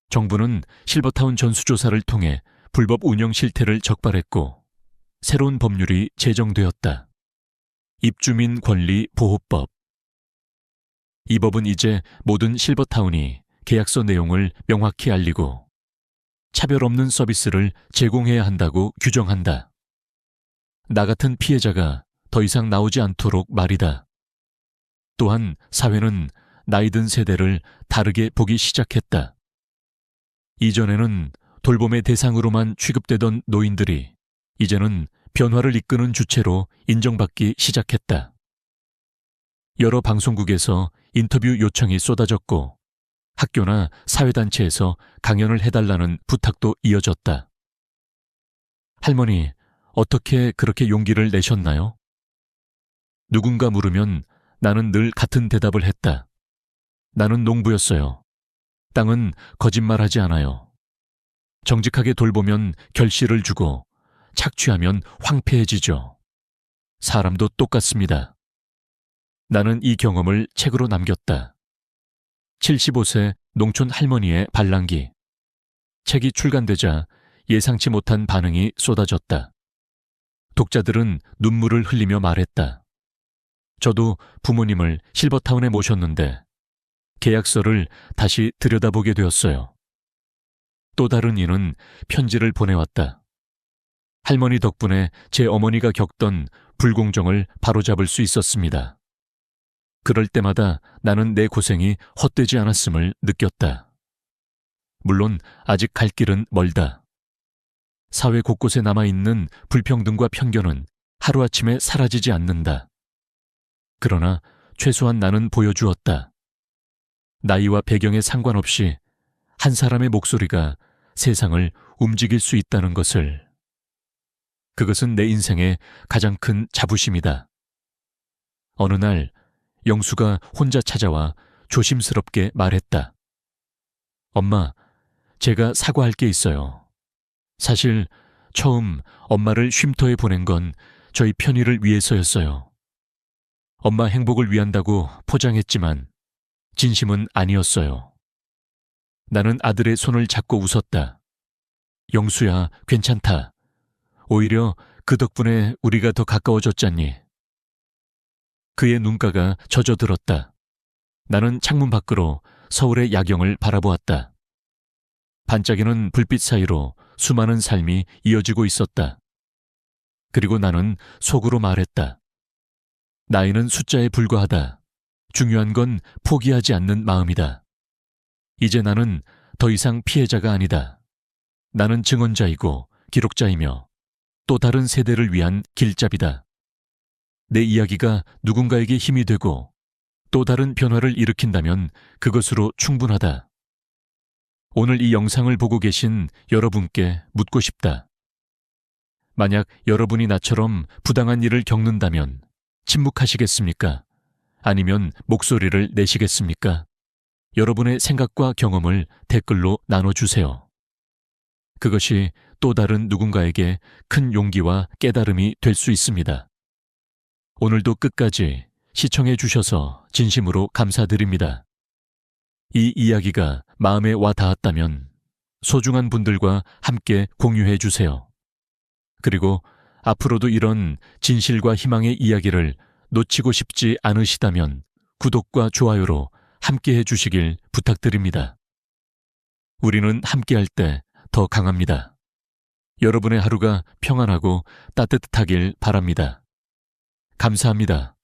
정부는 실버타운 전수조사를 통해 불법 운영 실태를 적발했고 새로운 법률이 제정되었다. 입주민 권리 보호법. 이 법은 이제 모든 실버타운이 계약서 내용을 명확히 알리고 차별 없는 서비스를 제공해야 한다고 규정한다. 나 같은 피해자가 더 이상 나오지 않도록 말이다. 또한 사회는 나이 든 세대를 다르게 보기 시작했다. 이전에는 돌봄의 대상으로만 취급되던 노인들이 이제는 변화를 이끄는 주체로 인정받기 시작했다. 여러 방송국에서 인터뷰 요청이 쏟아졌고 학교나 사회단체에서 강연을 해달라는 부탁도 이어졌다. 할머니, 어떻게 그렇게 용기를 내셨나요? 누군가 물으면 나는 늘 같은 대답을 했다. 나는 농부였어요. 땅은 거짓말하지 않아요. 정직하게 돌보면 결실을 주고 착취하면 황폐해지죠. 사람도 똑같습니다. 나는 이 경험을 책으로 남겼다. 75세 농촌 할머니의 반란기. 책이 출간되자 예상치 못한 반응이 쏟아졌다. 독자들은 눈물을 흘리며 말했다. 저도 부모님을 실버타운에 모셨는데 계약서를 다시 들여다보게 되었어요. 또 다른 이는 편지를 보내왔다. 할머니 덕분에 제 어머니가 겪던 불공정을 바로잡을 수 있었습니다. 그럴 때마다 나는 내 고생이 헛되지 않았음을 느꼈다. 물론 아직 갈 길은 멀다. 사회 곳곳에 남아있는 불평등과 편견은 하루아침에 사라지지 않는다. 그러나 최소한 나는 보여주었다. 나이와 배경에 상관없이 한 사람의 목소리가 세상을 움직일 수 있다는 것을. 그것은 내 인생의 가장 큰 자부심이다. 어느 날 영수가 혼자 찾아와 조심스럽게 말했다. 엄마, 제가 사과할 게 있어요. 사실 처음 엄마를 쉼터에 보낸 건 저희 편의를 위해서였어요. 엄마 행복을 위한다고 포장했지만 진심은 아니었어요. 나는 아들의 손을 잡고 웃었다. 영수야, 괜찮다. 오히려 그 덕분에 우리가 더 가까워졌잖니. 그의 눈가가 젖어들었다. 나는 창문 밖으로 서울의 야경을 바라보았다. 반짝이는 불빛 사이로 수많은 삶이 이어지고 있었다. 그리고 나는 속으로 말했다. 나이는 숫자에 불과하다. 중요한 건 포기하지 않는 마음이다. 이제 나는 더 이상 피해자가 아니다. 나는 증언자이고 기록자이며 또 다른 세대를 위한 길잡이다. 내 이야기가 누군가에게 힘이 되고 또 다른 변화를 일으킨다면 그것으로 충분하다. 오늘 이 영상을 보고 계신 여러분께 묻고 싶다. 만약 여러분이 나처럼 부당한 일을 겪는다면 침묵하시겠습니까? 아니면 목소리를 내시겠습니까? 여러분의 생각과 경험을 댓글로 나눠주세요. 그것이 또 다른 누군가에게 큰 용기와 깨달음이 될 수 있습니다. 오늘도 끝까지 시청해 주셔서 진심으로 감사드립니다. 이 이야기가 마음에 와 닿았다면 소중한 분들과 함께 공유해 주세요. 그리고 앞으로도 이런 진실과 희망의 이야기를 놓치고 싶지 않으시다면 구독과 좋아요로 함께해 주시길 부탁드립니다. 우리는 함께할 때 더 강합니다. 여러분의 하루가 평안하고 따뜻하길 바랍니다. 감사합니다.